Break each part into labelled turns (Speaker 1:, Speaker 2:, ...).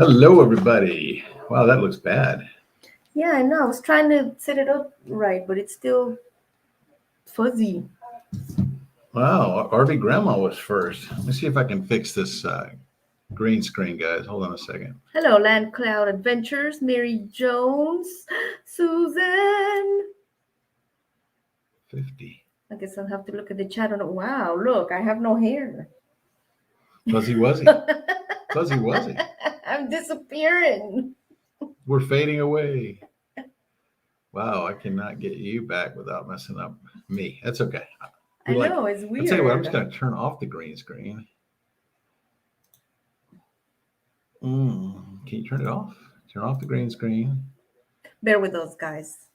Speaker 1: Hello, everybody. Wow, that looks bad.
Speaker 2: Yeah, I know. I was trying to set it up right, but it's still fuzzy.
Speaker 1: Wow, RV Grandma was first. Let me see if I can fix this green screen, guys. Hold on a second.
Speaker 2: Hello, Land Cloud Adventures, Mary Jones, Susan.
Speaker 1: 50.
Speaker 2: I guess I'll have to look at the chat on it. Wow, look, I have no hair.
Speaker 1: Fuzzy Wuzzy. Fuzzy Wuzzy.
Speaker 2: I'm disappearing.
Speaker 1: We're fading away. Wow, I cannot get you back without messing up me. That's okay.
Speaker 2: I know, it's
Speaker 1: I'll tell you what, I'm
Speaker 2: weird.
Speaker 1: just going to turn off the green screen. Can you turn it off? Turn off the green screen.
Speaker 2: Bear with us, guys.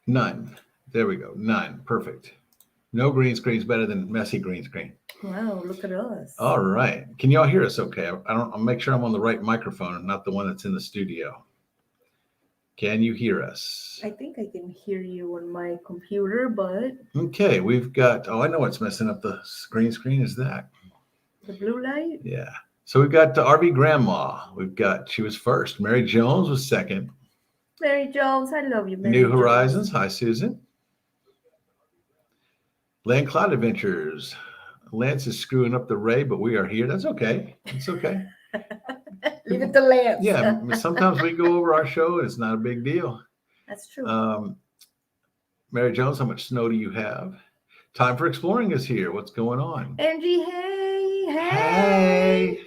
Speaker 1: None. There we go. None. Perfect. No green screen is better than messy green screen.
Speaker 2: Wow, look at us.
Speaker 1: All right. Can y'all hear us okay? I'll make sure I'm on the right microphone and not the one that's in the studio. Can you hear us?
Speaker 2: I think I can hear you on my computer, but
Speaker 1: Okay, we've got, I know what's messing up the green screen is that.
Speaker 2: the blue light?
Speaker 1: Yeah. So we've got the RV Grandma. She was first. Mary Jones was second.
Speaker 2: Mary Jones, I love you, Mary
Speaker 1: New
Speaker 2: Jones.
Speaker 1: Horizons. Hi, Susan. Land Cloud Adventures. Lance is screwing up the ray, but we are here. That's okay. It's okay.
Speaker 2: Leave it to Lance.
Speaker 1: Yeah, sometimes we go over our show and it's not a big deal.
Speaker 2: That's true.
Speaker 1: Mary Jones, how much snow do you have? Time for Exploring is here. What's going on?
Speaker 2: Angie, hey.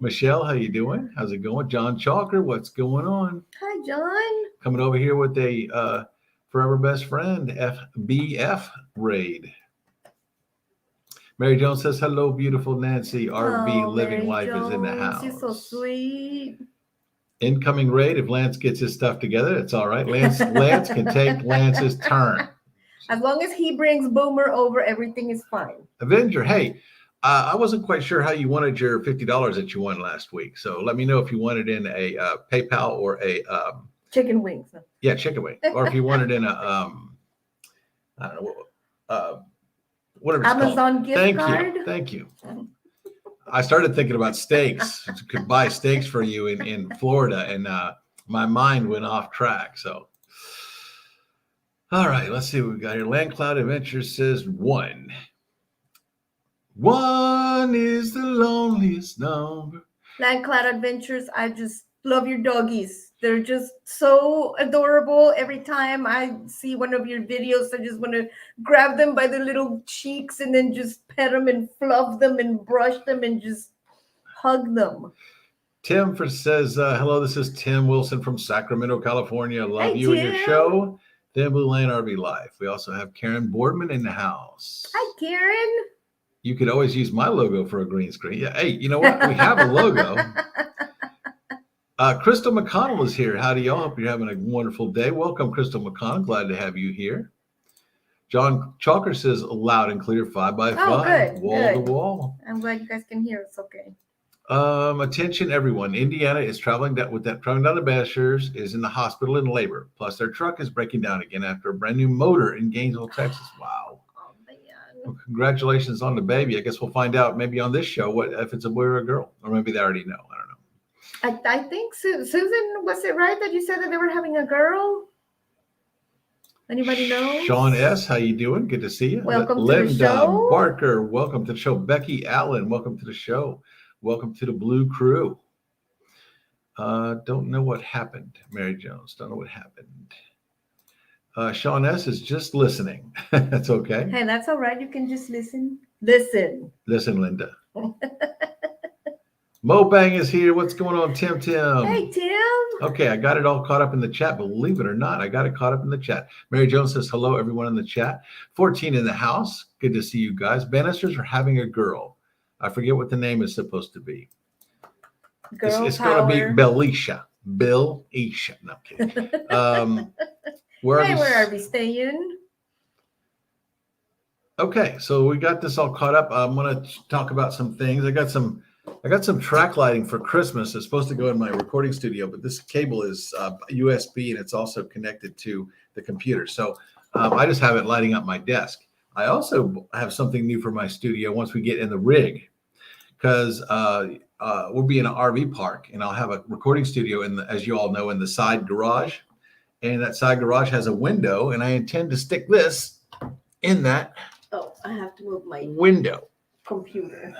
Speaker 1: Michelle, how you doing? How's it going? John Chalker, what's going on?
Speaker 2: Hi, John.
Speaker 1: Coming over here with a Forever Best Friend FBF raid. Mary Jones says, hello, beautiful Nancy. RV Living
Speaker 2: Mary
Speaker 1: Life
Speaker 2: Jones,
Speaker 1: is in the house.
Speaker 2: You're so sweet.
Speaker 1: Incoming raid. If Lance gets his stuff together, it's all right. Lance can take Lance's turn.
Speaker 2: As long as he brings Boomer over, everything is fine.
Speaker 1: Avenger, hey, I wasn't quite sure how you wanted your $50 that you won last week. So let me know if you wanted in a PayPal or a
Speaker 2: chicken wings.
Speaker 1: Yeah, chicken wing. Or if you wanted in a I don't know, whatever it's
Speaker 2: Amazon
Speaker 1: called.
Speaker 2: gift card.
Speaker 1: Thank you. I started thinking about steaks. Could buy steaks for you in Florida, and my mind went off track. So, all right, let's see what we got here. Land Cloud Adventures says 1. 1 is the loneliest number.
Speaker 2: Land Cloud Adventures, I just love your doggies. They're just so adorable. Every time I see one of your videos, I just want to grab them by the little cheeks and then just pet them and fluff them and brush them and just hug them.
Speaker 1: Tim says, hello, this is Tim Wilson from Sacramento, California. Love you and your show, Thin Blue Lane RV Life. We also have Karen Boardman in the house.
Speaker 2: Hi, Karen.
Speaker 1: You could always use my logo for a green screen. Yeah. Hey, you know what? We have a logo. Crystal McConnell is here. Howdy, y'all. Hope you're having a wonderful day. Welcome, Crystal McConnell. Glad to have you here. John Chalker says loud and clear 5x5.
Speaker 2: Oh, good.
Speaker 1: Wall to wall.
Speaker 2: I'm glad you guys can hear us okay.
Speaker 1: Attention, everyone. Indiana is traveling down the Bashers, is in the hospital in labor. Plus, their truck is breaking down again after a brand new motor in Gainesville, Texas. Wow.
Speaker 2: Oh, man.
Speaker 1: Well, congratulations on the baby. I guess we'll find out maybe on this show if it's a boy or a girl, or maybe they already know. I don't know.
Speaker 2: I think, Susan, was it right that you said that they were having a girl? Anybody know?
Speaker 1: Sean S., how you doing? Good to see you.
Speaker 2: Welcome
Speaker 1: Linda
Speaker 2: to the show.
Speaker 1: Barker, welcome to the show. Becky Allen, welcome to the show. Welcome to the Blue Crew. Don't know what happened, Mary Jones. Don't know what happened. Sean S. is just listening. That's okay.
Speaker 2: Hey, that's all right. You can just listen. Listen,
Speaker 1: Linda. Mo Bang is here. What's going on, Tim?
Speaker 2: Hey, Tim.
Speaker 1: Okay, I got it all caught up in the chat. Believe it or not, I got it caught up in the chat. Mary Jones says, hello, everyone in the chat. 14 in the house. Good to see you guys. Bannisters are having a girl. I forget what the name is supposed to be. It's going to be Belisha. Belisha. No, I'm kidding. Where
Speaker 2: are we staying?
Speaker 1: Okay, so we got this all caught up. I'm going to talk about some things. I got some track lighting for Christmas. It's supposed to go in my recording studio, but this cable is USB and it's also connected to the computer. So I just have it lighting up my desk. I also have something new for my studio once we get in the rig, because we'll be in an RV park, and I'll have a recording studio as you all know, in the side garage. And that side garage has a window, and I intend to stick this in that
Speaker 2: Oh, I have to move my
Speaker 1: window.
Speaker 2: computer.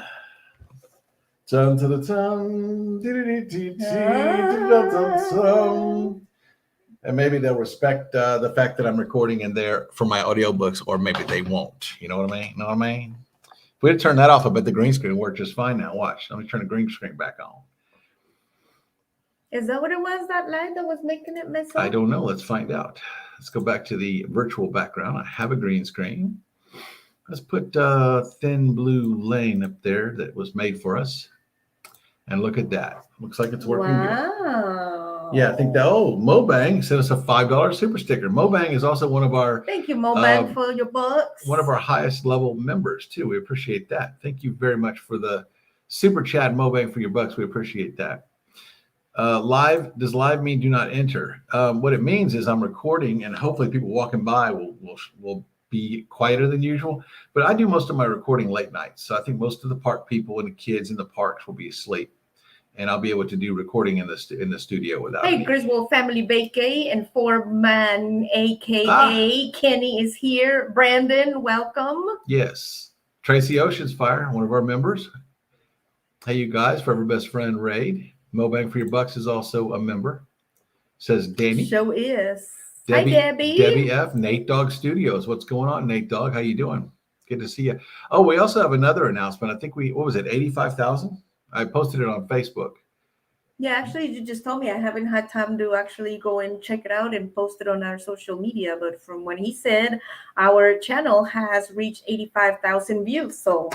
Speaker 1: Dun, dun, dun, dun, dee-dee-dee-dee-dee, dun, dun, dun, dun. And maybe they'll respect the fact that I'm recording in there for my audiobooks, or maybe they won't. You know what I mean? Know what I mean? If we had turned that off, I bet the green screen worked just fine now. Watch. Let me turn the green screen back on.
Speaker 2: Is that what it was, that light that was making it mess up?
Speaker 1: I don't know. Let's find out. Let's go back to the virtual background. I have a green screen. Let's put thin blue lane up there that was made for us. And look at that. Looks like it's working good.
Speaker 2: Wow.
Speaker 1: Yeah, I think that. Oh, Mobang sent us a $5 super sticker. Mobang is also one of our
Speaker 2: Thank you, Mobang, for your books.
Speaker 1: one of our highest level members too. We appreciate that. Thank you very much for the super chat, Mobang, for your bucks. We appreciate that. Live, does live mean do not enter? What it means is I'm recording, and hopefully people walking by will be quieter than usual. But I do most of my recording late nights, so I think most of the park people and the kids in the parks will be asleep, and I'll be able to do recording in the studio without.
Speaker 2: Hey, Griswold Family Bakey and Foreman, aka Kenny, is here. Brandon, welcome.
Speaker 1: Yes, Tracy Oceansfire, one of our members. Hey, you guys, forever best friend Raid. Mobang for your bucks is also a member. Says Danny.
Speaker 2: Show is.
Speaker 1: Debbie,
Speaker 2: Hi, Debbie.
Speaker 1: Debbie F. Nate Dogg Studios. What's going on, Nate Dogg? How you doing? Good to see you. Oh, we also have another announcement. I think what was it, 85,000? I posted it on Facebook.
Speaker 2: Yeah, actually, you just told me. I haven't had time to actually go and check it out and post it on our social media. But from when he said, our channel has reached 85,000 views. So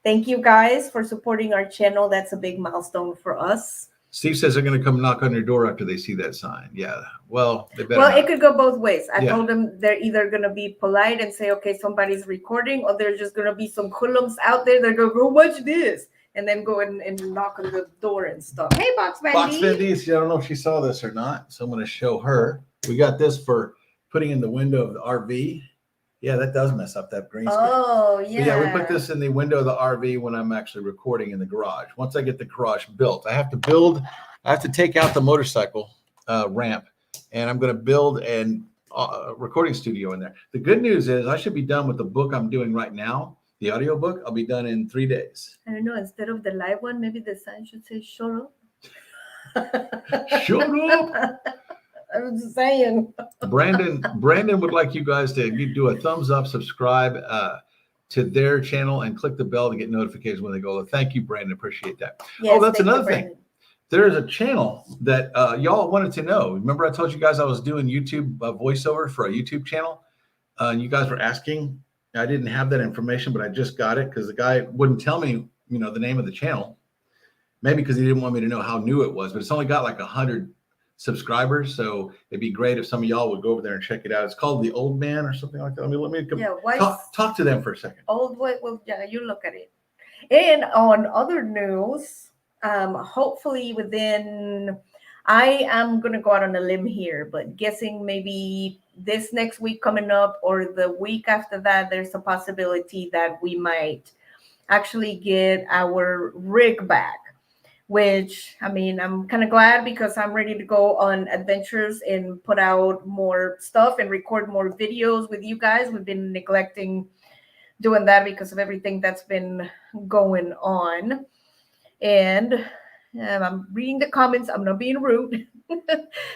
Speaker 2: thank you guys for supporting our channel. That's a big milestone for us.
Speaker 1: Steve says they're going to come knock on your door after they see that sign. Yeah. Well, they better.
Speaker 2: Well,
Speaker 1: not.
Speaker 2: it could go both ways. I
Speaker 1: Yeah.
Speaker 2: told them they're either going to be polite and say, okay, somebody's recording, or they're just going to be some cullums out there. They're going to go, watch this. And then go and knock on the door and stuff. Hey, Box Wendy.
Speaker 1: Box Wendy's. I don't know if she saw this or not, so I'm going to show her. We got this for putting in the window of the RV. Yeah, that does mess up that green screen.
Speaker 2: Oh, yeah.
Speaker 1: But yeah, we put this in the window of the RV when I'm actually recording in the garage. Once I get the garage built, I have to take out the motorcycle ramp, and I'm going to build a recording studio in there. The good news is I should be done with the book I'm doing right now. The audio book, I'll be done in 3 days.
Speaker 2: I don't know. Instead of the live one, maybe the sign should say, shut up.
Speaker 1: Shut up.
Speaker 2: I was just saying.
Speaker 1: Brandon would like you guys to do a thumbs up, subscribe to their channel, and click the bell to get notifications when they go. Thank you, Brandon. Appreciate that.
Speaker 2: Yes,
Speaker 1: that's
Speaker 2: thank you,
Speaker 1: another thing.
Speaker 2: Brandon.
Speaker 1: There is a channel that y'all wanted to know. Remember I told you guys I was doing YouTube voiceover for a YouTube channel? And you guys were asking. I didn't have that information, but I just got it because the guy wouldn't tell me, the name of the channel. Maybe because he didn't want me to know how new it was, but it's only got like 100 subscribers. So it'd be great if some of y'all would go over there and check it out. It's called The Old Man or something like that. Let me talk to them for a second.
Speaker 2: Old way. Well, yeah, you look at it. And on other news, hopefully I am going to go out on a limb here, but guessing maybe this next week coming up or the week after that, there's a possibility that we might actually get our rig back, which, I'm kind of glad because I'm ready to go on adventures and put out more stuff and record more videos with you guys. We've been neglecting doing that because of everything that's been going on. And I'm reading the comments. I'm not being rude.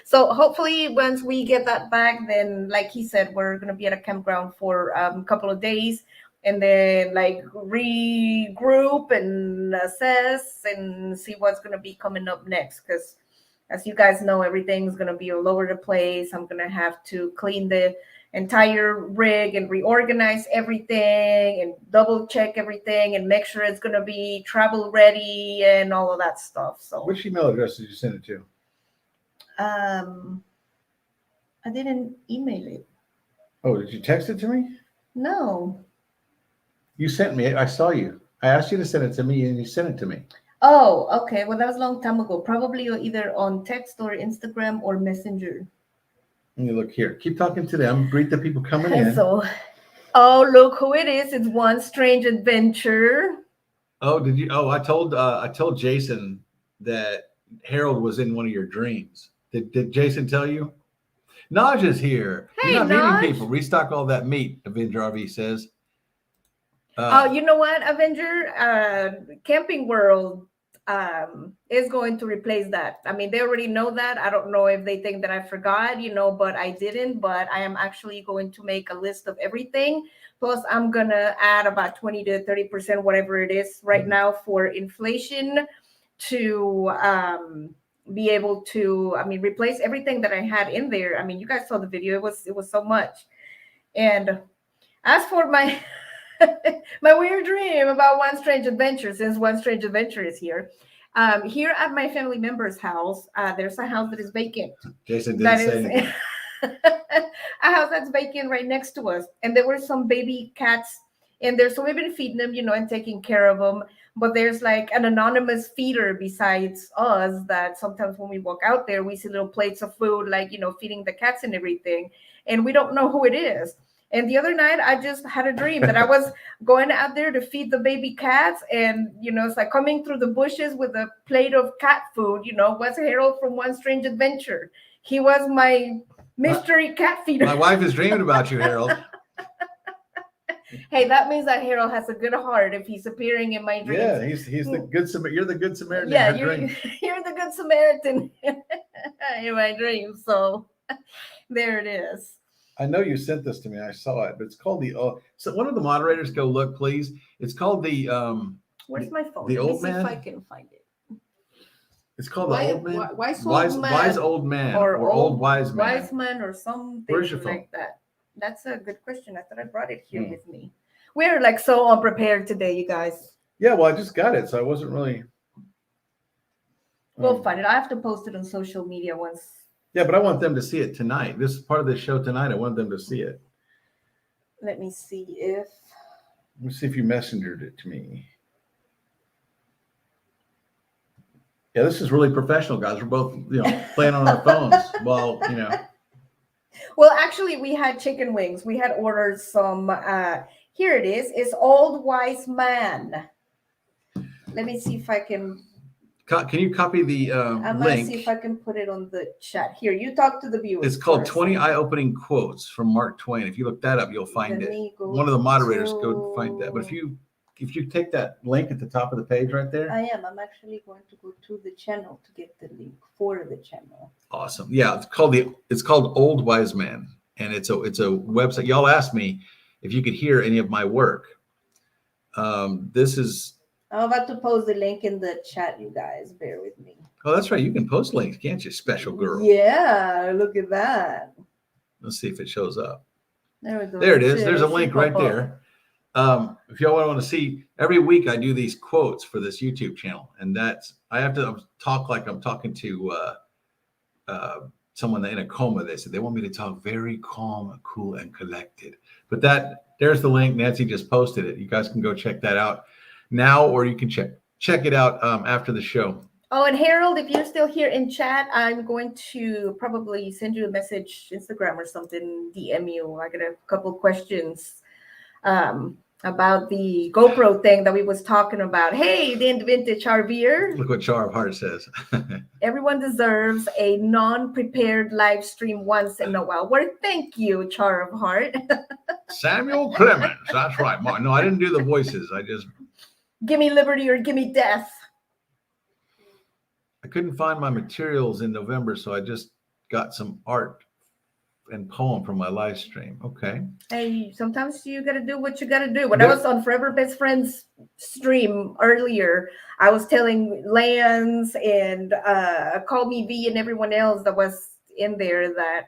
Speaker 2: So hopefully once we get that back, then like he said, we're going to be at a campground for a couple of days and then like regroup and assess and see what's going to be coming up next. Because as you guys know, everything's going to be all over the place. I'm going to have to clean the entire rig and reorganize everything and double check everything and make sure it's going to be travel ready and all of that stuff. So
Speaker 1: which email address did you send it to?
Speaker 2: I didn't email it.
Speaker 1: Oh, did you text it to me?
Speaker 2: No.
Speaker 1: You sent me. I saw you. I asked you to send it to me and you sent it to me.
Speaker 2: Oh, okay. Well, that was a long time ago. Probably either on text or Instagram or Messenger.
Speaker 1: And you look here. Keep talking to them. Greet the people coming in.
Speaker 2: So Oh, look who it is. It's One Strange Adventure.
Speaker 1: Oh, did you? Oh, I told Jason that Harold was in one of your dreams. Did Jason tell you? Naj is here. You're
Speaker 2: Hey,
Speaker 1: not meeting
Speaker 2: Naj.
Speaker 1: people. Restock all that meat, Avenger RV says.
Speaker 2: Oh, you know what, Avenger? Camping World is going to replace that. I mean, they already know that. I don't know if they think that I forgot, but I didn't. But I am actually going to make a list of everything. Plus, I'm gonna add about 20 to 30%, whatever it is right now for inflation, to be able to, I mean, replace everything that I had in there. I mean, you guys saw the video. It was so much. And as for my my weird dream about One Strange Adventure, since One Strange Adventure is here, here at my family member's house, there's a house that is vacant.
Speaker 1: Jason didn't
Speaker 2: That
Speaker 1: say
Speaker 2: is
Speaker 1: anything.
Speaker 2: a house that's vacant right next to us, and there were some baby cats in there, so we've been feeding them, and taking care of them. But there's like an anonymous feeder besides us that sometimes when we walk out there, we see little plates of food, like feeding the cats and everything, and we don't know who it is. And the other night, I just had a dream that I was going out there to feed the baby cats, and it's like coming through the bushes with a plate of cat food. Was Harold from One Strange Adventure. He was my mystery cat feeder.
Speaker 1: My wife is dreaming about you, Harold.
Speaker 2: Hey, that means that Harold has a good heart if he's appearing in my dreams.
Speaker 1: Yeah, he's the good Samaritan. You're the good Samaritan.
Speaker 2: Yeah,
Speaker 1: in her dream.
Speaker 2: you're the good Samaritan in my dreams. So there it is.
Speaker 1: I know you sent this to me. I saw it, but it's called the. So one of the moderators go look, please. It's called the.
Speaker 2: Where's my phone?
Speaker 1: The
Speaker 2: Let me
Speaker 1: old
Speaker 2: see
Speaker 1: man.
Speaker 2: if I can find it.
Speaker 1: It's called the old man.
Speaker 2: Wise
Speaker 1: old man
Speaker 2: or
Speaker 1: old wise man.
Speaker 2: Wise man or something.
Speaker 1: Where's your phone?
Speaker 2: Like that. That's a good question. I thought I brought it here with me. We're like so unprepared today, you guys.
Speaker 1: Yeah, well, I just got it, so I wasn't really.
Speaker 2: We'll find it. I have to post it on social media once.
Speaker 1: Yeah, but I want them to see it tonight. This is part of the show tonight. I want them to see it.
Speaker 2: Let me see if.
Speaker 1: Let me see if you messengered it to me. Yeah, this is really professional, guys. We're both, playing on our phones while,
Speaker 2: Well, actually, we had chicken wings. We had ordered some. Here it is. It's Old Wise Man. Let me see if I can.
Speaker 1: Can you copy the
Speaker 2: I'm
Speaker 1: link?
Speaker 2: gonna see if I can put it on the chat. Here, you talk to the viewers.
Speaker 1: It's called
Speaker 2: first.
Speaker 1: 20 Eye-Opening Quotes from Mark Twain. If you look that up, you'll find it. One of the moderators go find that. But if you take that link at the top of the page right there.
Speaker 2: I am. I'm actually going to go to the channel to get the link for the channel.
Speaker 1: Awesome. Yeah, it's called Old Wise Man, and it's a website. Y'all asked me if you could hear any of my work. This is.
Speaker 2: I'm about to post the link in the chat, you guys. Bear with me.
Speaker 1: Oh, that's right. You can post links, can't you, special girl?
Speaker 2: Yeah, look at that.
Speaker 1: Let's see if it shows up.
Speaker 2: There we go.
Speaker 1: There it is. There's a link right there. If y'all want to see, every week I do these quotes for this YouTube channel, and I have to talk like I'm talking to someone in a coma. They said they want me to talk very calm, cool, and collected. But there's the link. Nancy just posted it. You guys can go check that out now, or you can check it out after the show.
Speaker 2: Oh, and Harold, if you're still here in chat, I'm going to probably send you a message, Instagram or something, DM you. I got a couple questions about the GoPro thing that we was talking about. Hey, the vintage RVer.
Speaker 1: Look what Char of Heart says.
Speaker 2: Everyone deserves a non-prepared live stream once in a while. Well, thank you, Char of Heart.
Speaker 1: Samuel Clemens. That's right. No, I didn't do the voices. I just.
Speaker 2: Give me liberty or give me death.
Speaker 1: I couldn't find my materials in November, so I just got some art and poem from my live stream. Okay.
Speaker 2: Hey, sometimes you got to do what you got to do. When I was on Forever Best Friends stream earlier, I was telling Lance and Call Me V and everyone else that was in there that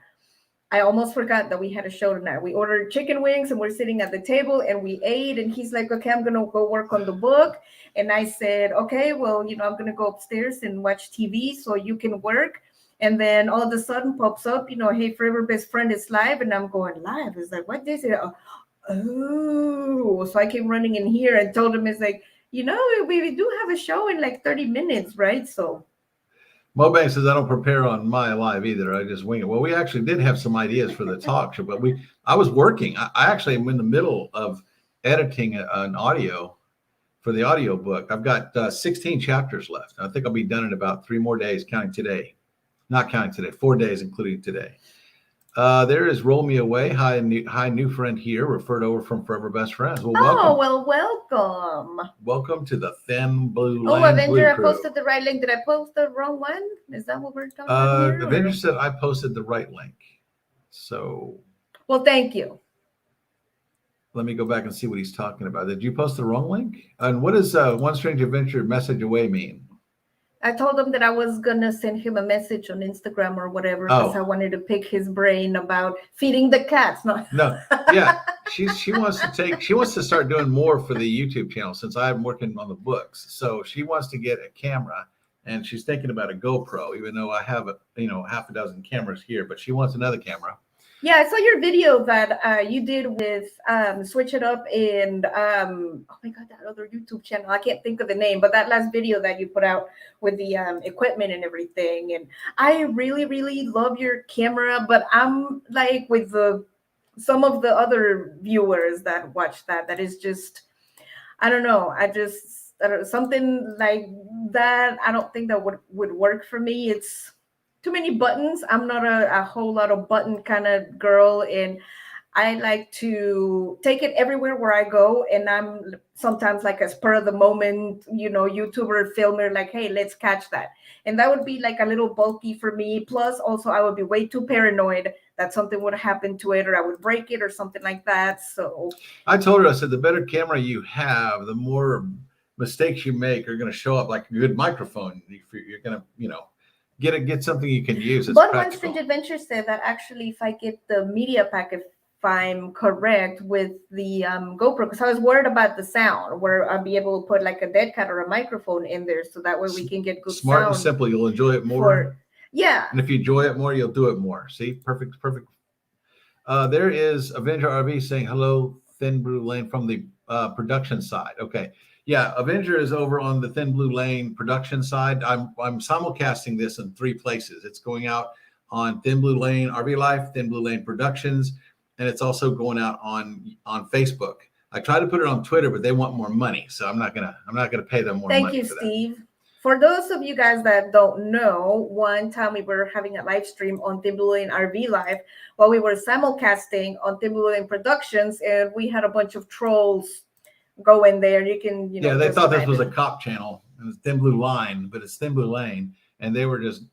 Speaker 2: I almost forgot that we had a show tonight. We ordered chicken wings and we're sitting at the table and we ate. And he's like, okay, I'm going to go work on the book. And I said, okay, well, I'm going to go upstairs and watch TV so you can work. And then all of a sudden pops up, hey, Forever Best Friend is live. And I'm going live. It's like, what is it? Oh, so I came running in here and told him, it's like, we do have a show in like 30 minutes, right? So.
Speaker 1: Mobank says I don't prepare on my live either. I just wing it. Well, we actually did have some ideas for the talk show, but I was working. I actually am in the middle of editing an audio for the audio book. I've got 16 chapters left. I think I'll be done in about 3 more days, counting today. Not counting today, 4 days, including today. There is Roll Me Away. Hi, new friend here, referred over from Forever Best Friends. Well, welcome.
Speaker 2: Oh, welcome.
Speaker 1: Welcome to the Thin Blue
Speaker 2: Oh,
Speaker 1: Lane
Speaker 2: Avenger,
Speaker 1: Blue
Speaker 2: I
Speaker 1: Crew.
Speaker 2: posted the right link. Did I post the wrong one? Is that what we're talking about here?
Speaker 1: Avenger said I posted the right link. So.
Speaker 2: Well, thank you.
Speaker 1: Let me go back and see what he's talking about. Did you post the wrong link? And what does One Strange Adventure message away mean?
Speaker 2: I told him that I was gonna send him a message on Instagram or whatever because I wanted to pick his brain about feeding the cats. No,
Speaker 1: yeah, she wants to start doing more for the YouTube channel since I'm working on the books. So she wants to get a camera, and she's thinking about a GoPro, even though I have half a dozen cameras here. But she wants another camera.
Speaker 2: Yeah, I saw your video that you did with Switch It Up and oh my God, that other YouTube channel. I can't think of the name, but that last video that you put out with the equipment and everything. And I really, really love your camera, but I'm like with some of the other viewers that watch that is just, I don't know. Something like that. I don't think that would work for me. It's too many buttons. I'm not a whole lot of button kind of girl, and I like to take it everywhere where I go. And I'm sometimes like a spur of the moment, YouTuber filmer, like, hey, let's catch that. And that would be like a little bulky for me. Plus, also, I would be way too paranoid that something would happen to it or I would break it or something like that. So
Speaker 1: I told her, I said, the better camera you have, the more mistakes you make are going to show up, like a good microphone. You're going to, get something you can use.
Speaker 2: But One Strange Adventure said that actually, if I get the media pack, if I'm correct with the GoPro, because I was worried about the sound, where I'll be able to put like a dead cat or a microphone in there, so that way we can get good
Speaker 1: smart
Speaker 2: sound.
Speaker 1: And simple. You'll enjoy it more.
Speaker 2: Yeah.
Speaker 1: And if you enjoy it more, you'll do it more. See, perfect. There is Avenger RV saying hello, Thin Blue Lane from the production side. Okay. Yeah, Avenger is over on the Thin Blue Lane production side. I'm simulcasting this in 3 places. It's going out on Thin Blue Lane RV Life, Thin Blue Lane Productions, and it's also going out on Facebook. I tried to put it on Twitter, but they want more money, so I'm not gonna pay them more money.
Speaker 2: Thank you, Steve. For those of you guys that don't know, one time we were having a live stream on Thin Blue Lane RV Live while we were simulcasting on Thin Blue Lane Productions, and we had a bunch of trolls go in there. You can,
Speaker 1: yeah, they thought this was a cop channel. It was Thin Blue Line, but it's Thin Blue Lane, and they were just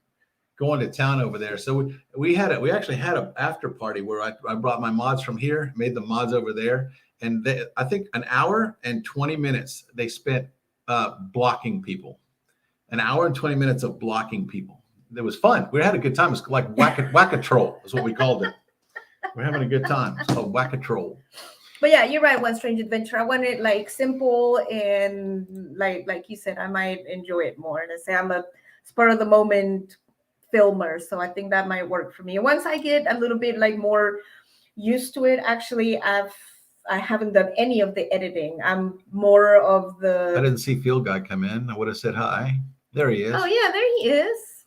Speaker 1: going to town over there. So we actually had an after party where I brought my mods from here, made the mods over there, and I think an hour and 20 minutes they spent blocking people. An hour and 20 minutes of blocking people. It was fun. We had a good time. It's like whack-a-troll is what we called it. We're having a good time. It's called whack-a-troll.
Speaker 2: But yeah, you're right. One Strange Adventure. I want it like simple and like you said, I might enjoy it more. And I say I'm a spur of the moment filmer, so I think that might work for me. And once I get a little bit like more used to it, actually, I haven't done any of the editing. I'm more of the.
Speaker 1: I didn't see Field Guy come in. I would have said hi. There he is.
Speaker 2: Oh yeah, there he is.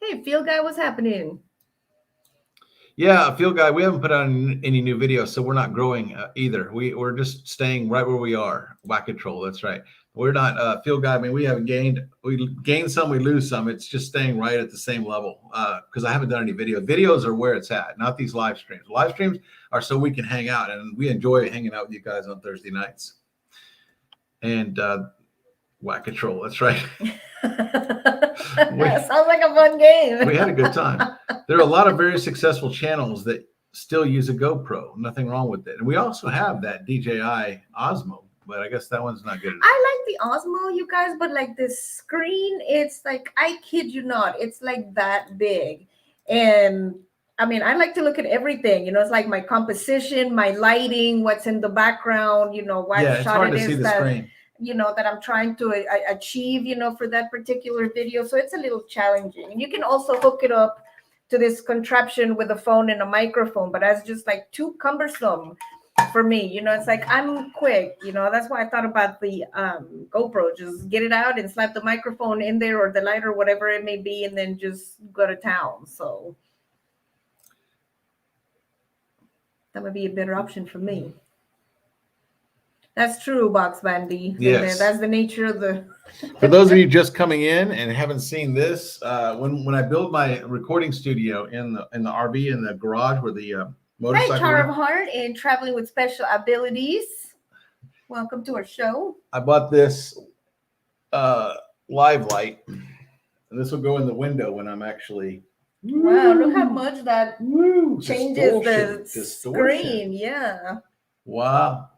Speaker 2: Hey, Field Guy, what's happening?
Speaker 1: Yeah, Field Guy, we haven't put out any new videos, so we're not growing either. We're just staying right where we are. Whack-a-troll, that's right. We're not Field Guy. I mean, we gain some, we lose some. It's just staying right at the same level because I haven't done any videos. Videos are where it's at, not these live streams. Live streams are so we can hang out, and we enjoy hanging out with you guys on Thursday nights. And Whack-a-troll, that's right.
Speaker 2: Sounds like a fun game.
Speaker 1: We had a good time. There are a lot of very successful channels that still use a GoPro. Nothing wrong with it. And we also have that DJI Osmo, but I guess that one's not good enough.
Speaker 2: I like the Osmo, you guys, but like this screen, it's like, I kid you not, it's like that big. And I mean, I like to look at everything, it's like my composition, my lighting, what's in the background, what
Speaker 1: it's
Speaker 2: shot
Speaker 1: hard
Speaker 2: it
Speaker 1: to see
Speaker 2: is
Speaker 1: the
Speaker 2: that,
Speaker 1: screen.
Speaker 2: That I'm trying to achieve, for that particular video. So it's a little challenging. And you can also hook it up to this contraption with a phone and a microphone, but that's just like too cumbersome for me. You know, it's like I'm quick. You know, that's why I thought about the GoPro. Just get it out and slap the microphone in there or the light or whatever it may be, and then just go to town. So that would be a better option for me. That's true, Box Bandy.
Speaker 1: Yes.
Speaker 2: That's the nature of the.
Speaker 1: For those of you just coming in and haven't seen this, when I build my recording studio in the RV in the garage where the motorcycle.
Speaker 2: Hi, Char of Heart and Traveling with Special Abilities. Welcome to our show.
Speaker 1: I bought this live light, and this will go in the window when I'm actually.
Speaker 2: Wow, look how much that changes the
Speaker 1: distortion.
Speaker 2: screen. Yeah.
Speaker 1: Wow.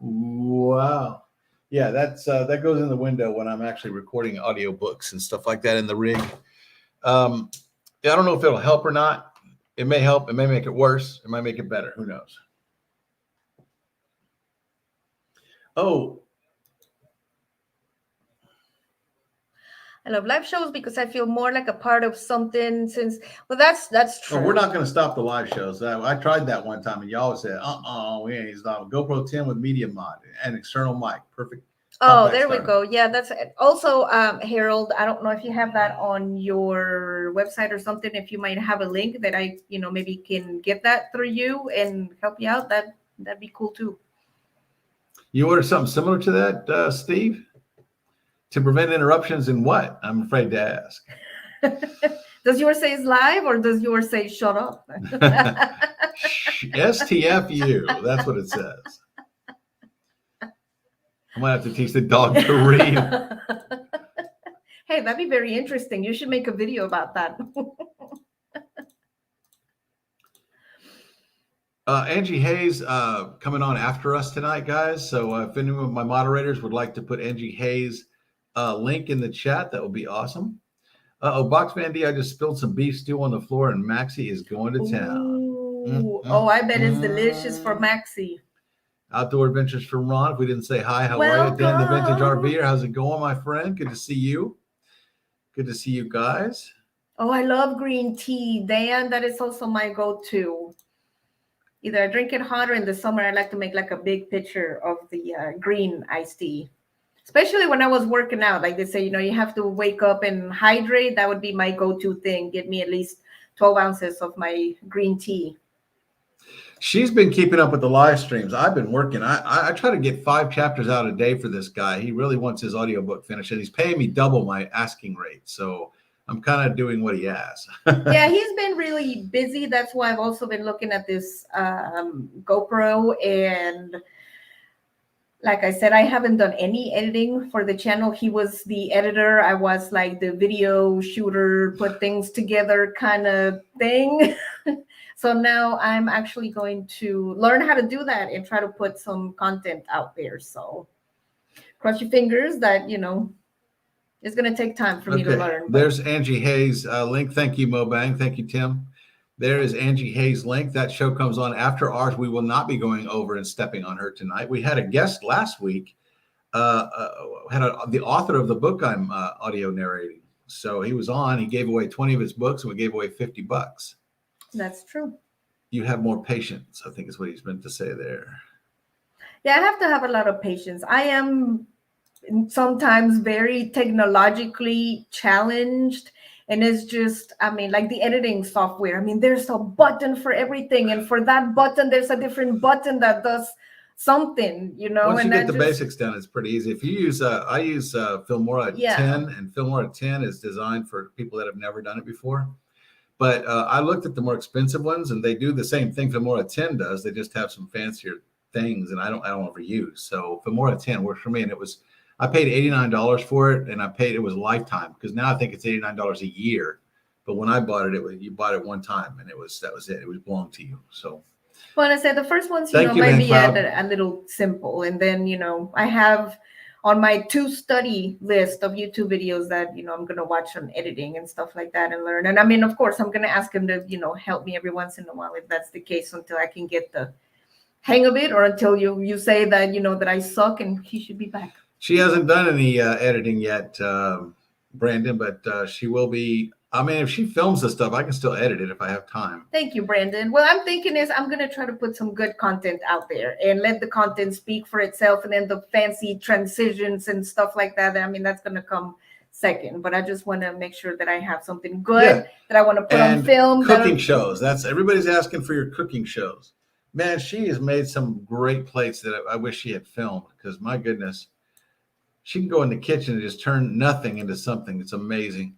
Speaker 1: Yeah, that goes in the window when I'm actually recording audiobooks and stuff like that in the rig. I don't know if it'll help or not. It may help. It may make it worse. It might make it better. Who knows? Oh.
Speaker 2: I love live shows because I feel more like a part of something that's true.
Speaker 1: Oh, we're not going to stop the live shows. I tried that one time and y'all said, we ain't stopping. GoPro 10 with media mod and external mic. Perfect.
Speaker 2: Oh, there we go. Yeah, that's it. Also, Harold, I don't know if you have that on your website or something. If you might have a link that I, maybe can get that through you and help you out, that'd be cool too.
Speaker 1: You ordered something similar to that, Steve? To prevent interruptions in what? I'm afraid to ask.
Speaker 2: Does yours say it's live or does yours say shut up?
Speaker 1: STFU. That's what it says. I might have to teach the dog to read.
Speaker 2: Hey, that'd be very interesting. You should make a video about that.
Speaker 1: Angie Hayes coming on after us tonight, guys. So if any of my moderators would like to put Angie Hayes' link in the chat, that would be awesome. Box Bandy, I just spilled some beef stew on the floor and Maxie is going to town.
Speaker 2: Oh, I bet it's delicious for Maxie.
Speaker 1: Outdoor Adventures from Ron. If we didn't say hi, how are you? Dan the Vintage RVer, how's it going, my friend? Good to see you. Good to see you guys.
Speaker 2: Oh, I love green tea, Dan. That is also my go-to. Either I drink it hot or in the summer, I like to make like a big pitcher of the green iced tea. Especially when I was working out, like they say, you have to wake up and hydrate. That would be my go-to thing. Give me at least 12 ounces of my green tea.
Speaker 1: She's been keeping up with the live streams. I've been working. I try to get 5 chapters out a day for this guy. He really wants his audiobook finished, and he's paying me double my asking rate. So I'm kind of doing what he asks.
Speaker 2: Yeah, he's been really busy. That's why I've also been looking at this GoPro. And like I said, I haven't done any editing for the channel. He was the editor. I was like the video shooter, put things together kind of thing. So now I'm actually going to learn how to do that and try to put some content out there. So cross your fingers that, it's going to take time for me to learn.
Speaker 1: But there's Angie Hayes' link. Thank you, Mobang. Thank you, Tim. There is Angie Hayes' link. That show comes on after ours. We will not be going over and stepping on her tonight. We had a guest last week, the author of the book I'm audio narrating. So he was on. He gave away 20 of his books, and we gave away $50.
Speaker 2: That's true.
Speaker 1: You have more patience, I think is what he's meant to say there.
Speaker 2: Yeah, I have to have a lot of patience. I am sometimes very technologically challenged. And it's just, like the editing software. There's a button for everything. And for that button, there's a different button that does something,
Speaker 1: Once you get the basics done, it's pretty easy. If you use, I use Filmora 10, and Filmora 10 is designed for people that have never done it before. But I looked at the more expensive ones, and they do the same thing Filmora 10 does. They just have some fancier things, and I don't overuse. So Filmora 10 works for me, and I paid $89 for it, and it was lifetime, because now I think it's $89 a year. But when I bought it, you bought it one time, and that was it. It was belonged to you. So.
Speaker 2: Well, I said the first ones, might be a little simple, and then I have on my to-study list of YouTube videos that, I'm going to watch on editing and stuff like that and learn. And of course, I'm going to ask him to, help me every once in a while if that's the case, until I can get the hang of it, or until you say that, that I suck and he should be back.
Speaker 1: She hasn't done any editing yet, Brandon, but she will be I mean, if she films this stuff, I can still edit it if I have time.
Speaker 2: Thank you, Brandon. Well, I'm thinking is I'm going to try to put some good content out there and let the content speak for itself. And then the fancy transitions and stuff like that, I mean, that's going to come second. But I just want to make sure that I have something good that I want to put on film.
Speaker 1: Cooking shows. That's everybody's asking for your cooking shows. Man, she has made some great plates that I wish she had filmed because my goodness, she can go in the kitchen and just turn nothing into something. It's amazing.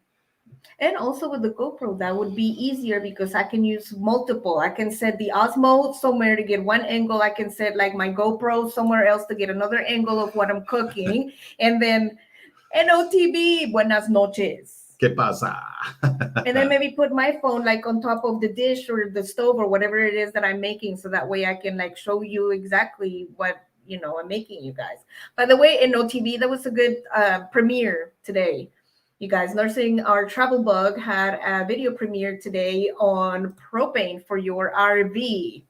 Speaker 2: And also with the GoPro, that would be easier because I can use multiple. I can set the Osmo somewhere to get one angle. I can set like my GoPro somewhere else to get another angle of what I'm cooking. And then NOTB, buenas noches.
Speaker 1: ¿Qué pasa?
Speaker 2: And then maybe put my phone like on top of the dish or the stove or whatever it is that I'm making. So that way I can like show you exactly what, I'm making, you guys. By the way, NOTB, that was a good premiere today. You guys, Nursing Our Travel Bug had a video premiere today on propane for your RV.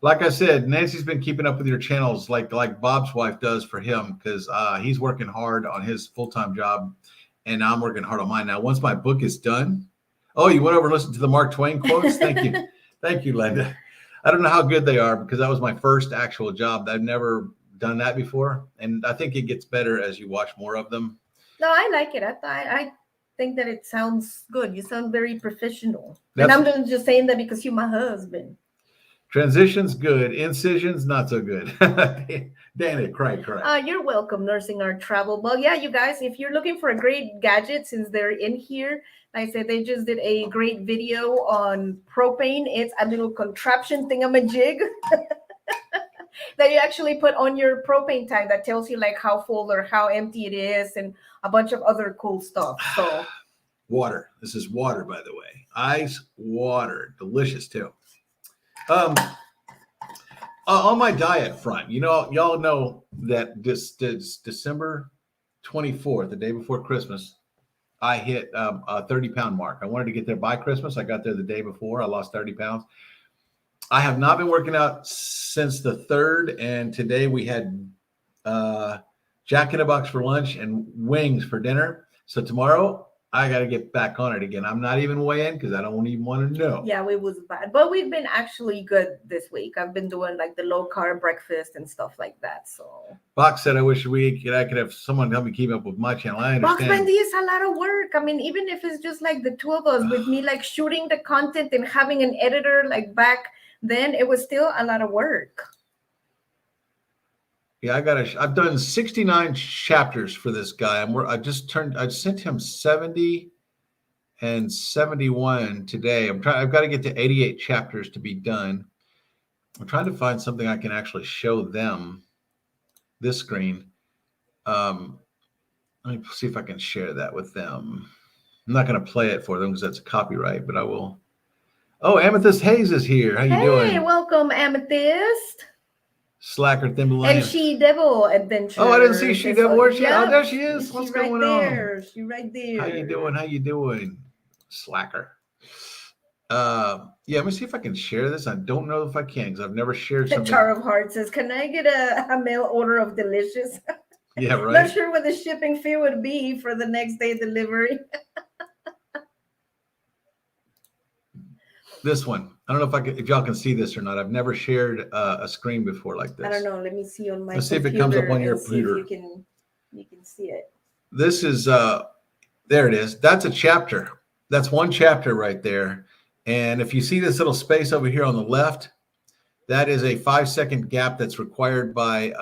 Speaker 1: Like I said, Nancy's been keeping up with your channels like Bob's wife does for him because he's working hard on his full-time job and I'm working hard on mine. Now, once my book is done. Oh, you went over and listened to the Mark Twain quotes? Thank you. Thank you, Linda. I don't know how good they are because that was my first actual job. I've never done that before. And I think it gets better as you watch more of them.
Speaker 2: No, I like it. I think that it sounds good. You sound very professional. And I'm just saying that because you're my husband.
Speaker 1: Transitions, good. Incisions, not so good. Danny, cry.
Speaker 2: You're welcome, Nursing Our Travel Bug. Yeah, you guys, if you're looking for a great gadget, since they're in here, like I said, they just did a great video on propane. It's a little contraption thingamajig that you actually put on your propane tank that tells you like how full or how empty it is and a bunch of other cool stuff. So
Speaker 1: water. This is water, by the way. Ice water. Delicious too. On my diet front, y'all know that this December 24th, the day before Christmas, I hit a 30-pound mark. I wanted to get there by Christmas. I got there the day before. I lost 30 pounds. I have not been working out since the 3rd, and today we had Jack in the Box for lunch and wings for dinner. So tomorrow I got to get back on it again. I'm not even weighing because I don't even want to know.
Speaker 2: Yeah, it was bad, but we've been actually good this week. I've been doing like the low carb breakfast and stuff like that. So
Speaker 1: Box said, I wish I could have someone help me keep up with my channel. I understand.
Speaker 2: Box Bendy is a lot of work. I mean, even if it's just like the two of us with me, like shooting the content and having an editor like back then, it was still a lot of work.
Speaker 1: Yeah, I've done 69 chapters for this guy. I sent him 70 and 71 today. I've got to get to 88 chapters to be done. I'm trying to find something I can actually show them this screen. Let me see if I can share that with them. I'm not going to play it for them because that's a copyright, but I will. Oh, Amethyst Hayes is here. How you doing?
Speaker 2: Hey, welcome, Amethyst.
Speaker 1: Slacker Thimblelane.
Speaker 2: And She Devil Adventure.
Speaker 1: Oh, I didn't see She Devil. Where's she?
Speaker 2: Yeah.
Speaker 1: Oh, there she is. What's going on?
Speaker 2: She's right there.
Speaker 1: How you doing? Slacker. Yeah, let me see if I can share this. I don't know if I can because I've never shared something.
Speaker 2: Jar of Heart says, can I get a mail order of Delicious?
Speaker 1: Yeah, right.
Speaker 2: Not sure what the shipping fee would be for the next day delivery.
Speaker 1: This one. I don't know if y'all can see this or not. I've never shared a screen before like this.
Speaker 2: I don't know. Let me see on my
Speaker 1: Let's see if it comes up on your computer.
Speaker 2: You can see it.
Speaker 1: This is there it is. That's a chapter. That's one chapter right there. And if you see this little space over here on the left, that is a 5-second gap that's required by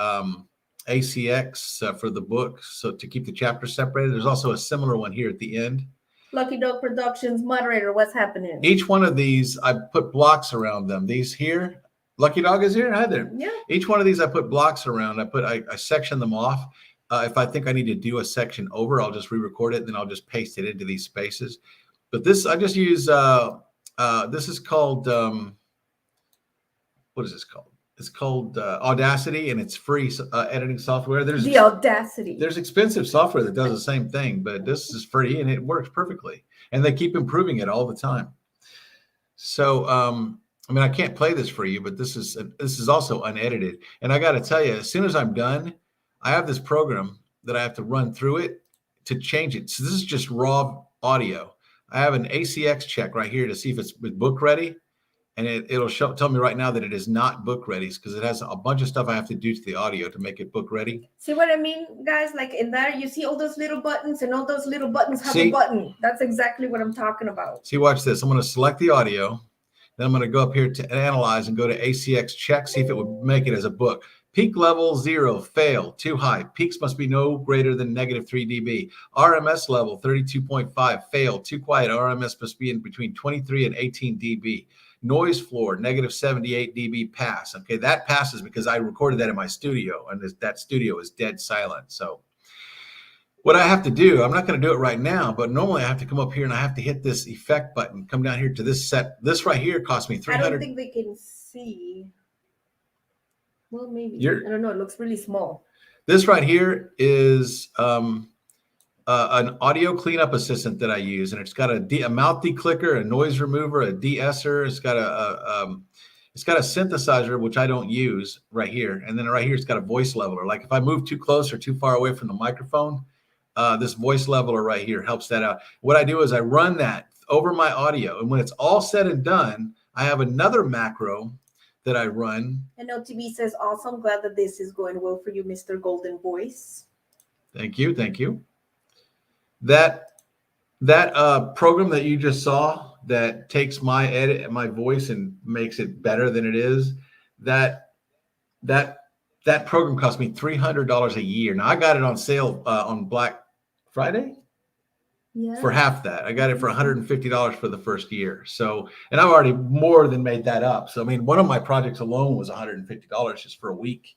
Speaker 1: ACX for the book. So to keep the chapter separated, there's also a similar one here at the end.
Speaker 2: Lucky Dog Productions moderator, what's happening?
Speaker 1: Each one of these, I put blocks around them. These here, Lucky Dog is here. Hi there.
Speaker 2: Yeah.
Speaker 1: Each one of these, I put blocks around. I section them off. If I think I need to do a section over, I'll just re-record it, and then I'll just paste it into these spaces. But this, I just use. This is called. What is this called? It's called Audacity, and it's free editing software. There's
Speaker 2: the Audacity.
Speaker 1: There's expensive software that does the same thing, but this is free and it works perfectly. And they keep improving it all the time. So, I mean, I can't play this for you, but this is also unedited. And I got to tell you, as soon as I'm done, I have this program that I have to run through it to change it. So this is just raw audio. I have an ACX check right here to see if it's book ready. And it'll tell me right now that it is not book ready because it has a bunch of stuff I have to do to the audio to make it book ready.
Speaker 2: See what I mean, guys? Like in there, you see all those little buttons, and all those little buttons have a button. That's exactly what I'm talking about.
Speaker 1: See, watch this. I'm going to select the audio. Then I'm going to go up here to analyze and go to ACX check, see if it would make it as a book. Peak level 0, fail, too high. Peaks must be no greater than -3 dB. RMS level 32.5, fail, too quiet. RMS must be in between 23 and 18 dB. Noise floor, -78 dB pass. Okay, that passes because I recorded that in my studio, and that studio is dead silent. So what I have to do, I'm not going to do it right now, but normally I have to come up here and I have to hit this effect button, come down here to this set. This right here cost me $300.
Speaker 2: I don't think they can see. Well, maybe. I don't know. It looks really small.
Speaker 1: This right here is an audio cleanup assistant that I use, and it's got a mouth declicker, a noise remover, a de-esser. It's got a synthesizer, which I don't use right here. And then right here, it's got a voice leveler. Like if I move too close or too far away from the microphone, this voice leveler right here helps that out. What I do is I run that over my audio. And when it's all said and done, I have another macro that I run.
Speaker 2: And OTB says, awesome. Glad that this is going well for you, Mr. Golden Voice.
Speaker 1: Thank you. Thank you. That program that you just saw that takes my edit and my voice and makes it better than it is, that program cost me $300 a year. Now I got it on sale on Black Friday. Yeah. For half that. I got it for $150 for the first year. So, and I've already more than made that up. So, I mean, one of my projects alone was $150 just for a week.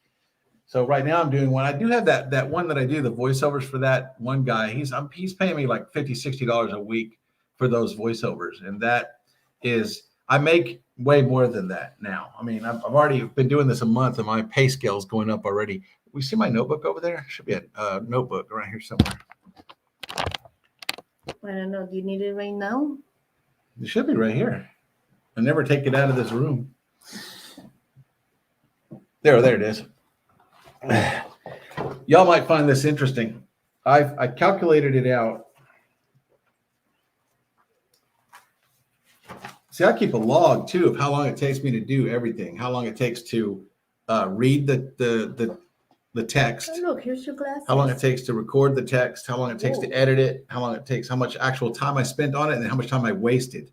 Speaker 1: So right now I'm doing one. I do have that one that I do the voiceovers for that one guy. He's paying me like $50, $60 a week for those voiceovers. And that is, I make way more than that now. I mean, I've already been doing this a month and my pay scale is going up already. We see my notebook over there? Should be a notebook around here somewhere.
Speaker 2: I don't know. Do you need it right now?
Speaker 1: It should be right here. I never take it out of this room. There it is. Y'all might find this interesting. I calculated it out. See, I keep a log too of how long it takes me to do everything. How long it takes to read the text.
Speaker 2: Oh, look, here's your glasses.
Speaker 1: How long it takes to record the text, how long it takes to edit it, how long it takes, how much actual time I spent on it, and how much time I wasted.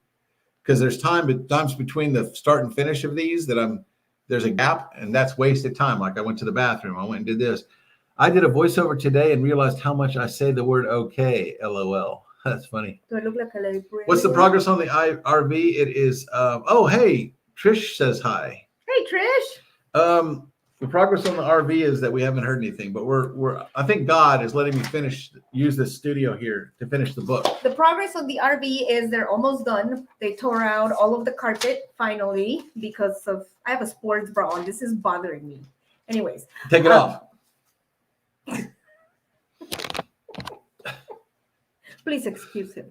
Speaker 1: Because there's times between the start and finish of these that there's a gap, and that's wasted time. Like I went to the bathroom, I went and did this. I did a voiceover today and realized how much I say the word okay, LOL. That's funny.
Speaker 2: Do I look like a librarian?
Speaker 1: What's the progress on the RV? It is, oh, hey, Trish says hi.
Speaker 2: Hey, Trish.
Speaker 1: The progress on the RV is that we haven't heard anything, but I think God is letting me use this studio here to finish the book.
Speaker 2: The progress on the RV is they're almost done. They tore out all of the carpet finally because I have a sports bra on. This is bothering me. Anyways.
Speaker 1: Take it off.
Speaker 2: Please excuse him.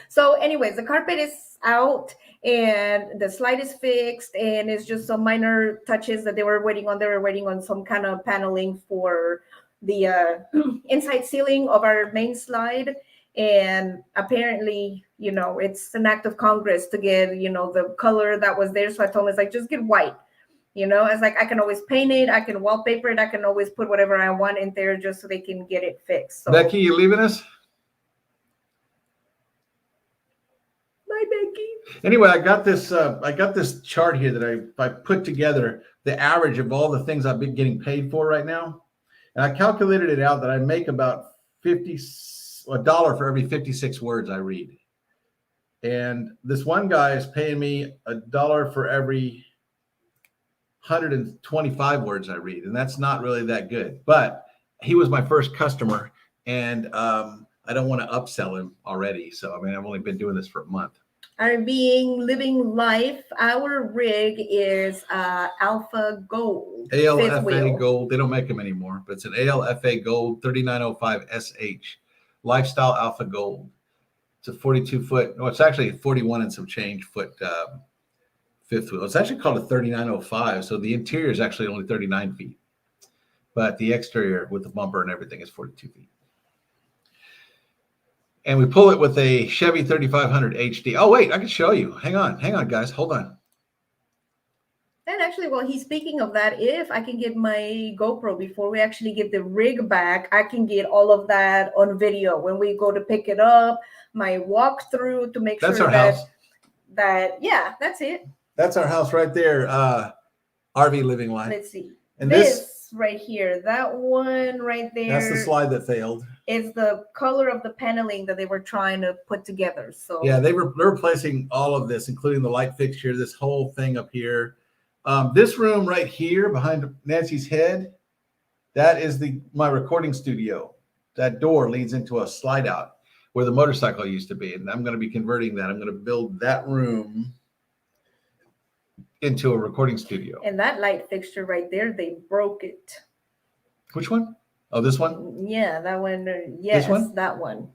Speaker 2: So anyways, the carpet is out and the slide is fixed and it's just some minor touches that they were waiting on. They were waiting on some kind of paneling for the inside ceiling of our main slide. And apparently, it's an act of Congress to get, the color that was there. So I told him, it's like, just get white. It's like, I can always paint it. I can wallpaper it. I can always put whatever I want in there just so they can get it fixed. So,
Speaker 1: Becky, you leaving us?
Speaker 2: Bye, Becky.
Speaker 1: Anyway, I got this chart here that I put together the average of all the things I've been getting paid for right now. And I calculated it out that I make about $1 for every 56 words I read. And this one guy is paying me $1 for every 125 words I read. And that's not really that good, but he was my first customer and I don't want to upsell him already. So, I mean, I've only been doing this for a month.
Speaker 2: Living life. Our rig is Alpha Gold.
Speaker 1: ALFA Gold. They don't make them anymore, but it's an ALFA Gold 3905 SH. Lifestyle Alpha Gold. It's a 42 foot. No, it's actually 41 and some change foot fifth wheel. It's actually called a 3905. So the interior is actually only 39 feet, but the exterior with the bumper and everything is 42 feet. And we pull it with a Chevy 3500 HD. Oh, wait, I can show you. Hang on, guys. Hold on.
Speaker 2: And actually, well, he's speaking of that. If I can get my GoPro before we actually get the rig back, I can get all of that on video when we go to pick it up. My walkthrough to make
Speaker 1: That's
Speaker 2: sure
Speaker 1: our
Speaker 2: that
Speaker 1: house.
Speaker 2: Yeah, that's it.
Speaker 1: That's our house right there. RV living life.
Speaker 2: Let's see.
Speaker 1: And
Speaker 2: this right here, that one right there.
Speaker 1: That's the slide that failed.
Speaker 2: Is the color of the paneling that they were trying to put together. So
Speaker 1: yeah, they're replacing all of this, including the light fixture, this whole thing up here. This room right here behind Nancy's head, that is my recording studio. That door leads into a slide out where the motorcycle used to be. And I'm going to be converting that. I'm going to build that room into a recording studio.
Speaker 2: And that light fixture right there, they broke it.
Speaker 1: Which one? Oh, this one?
Speaker 2: Yeah, that one. Yes,
Speaker 1: this one?
Speaker 2: That one.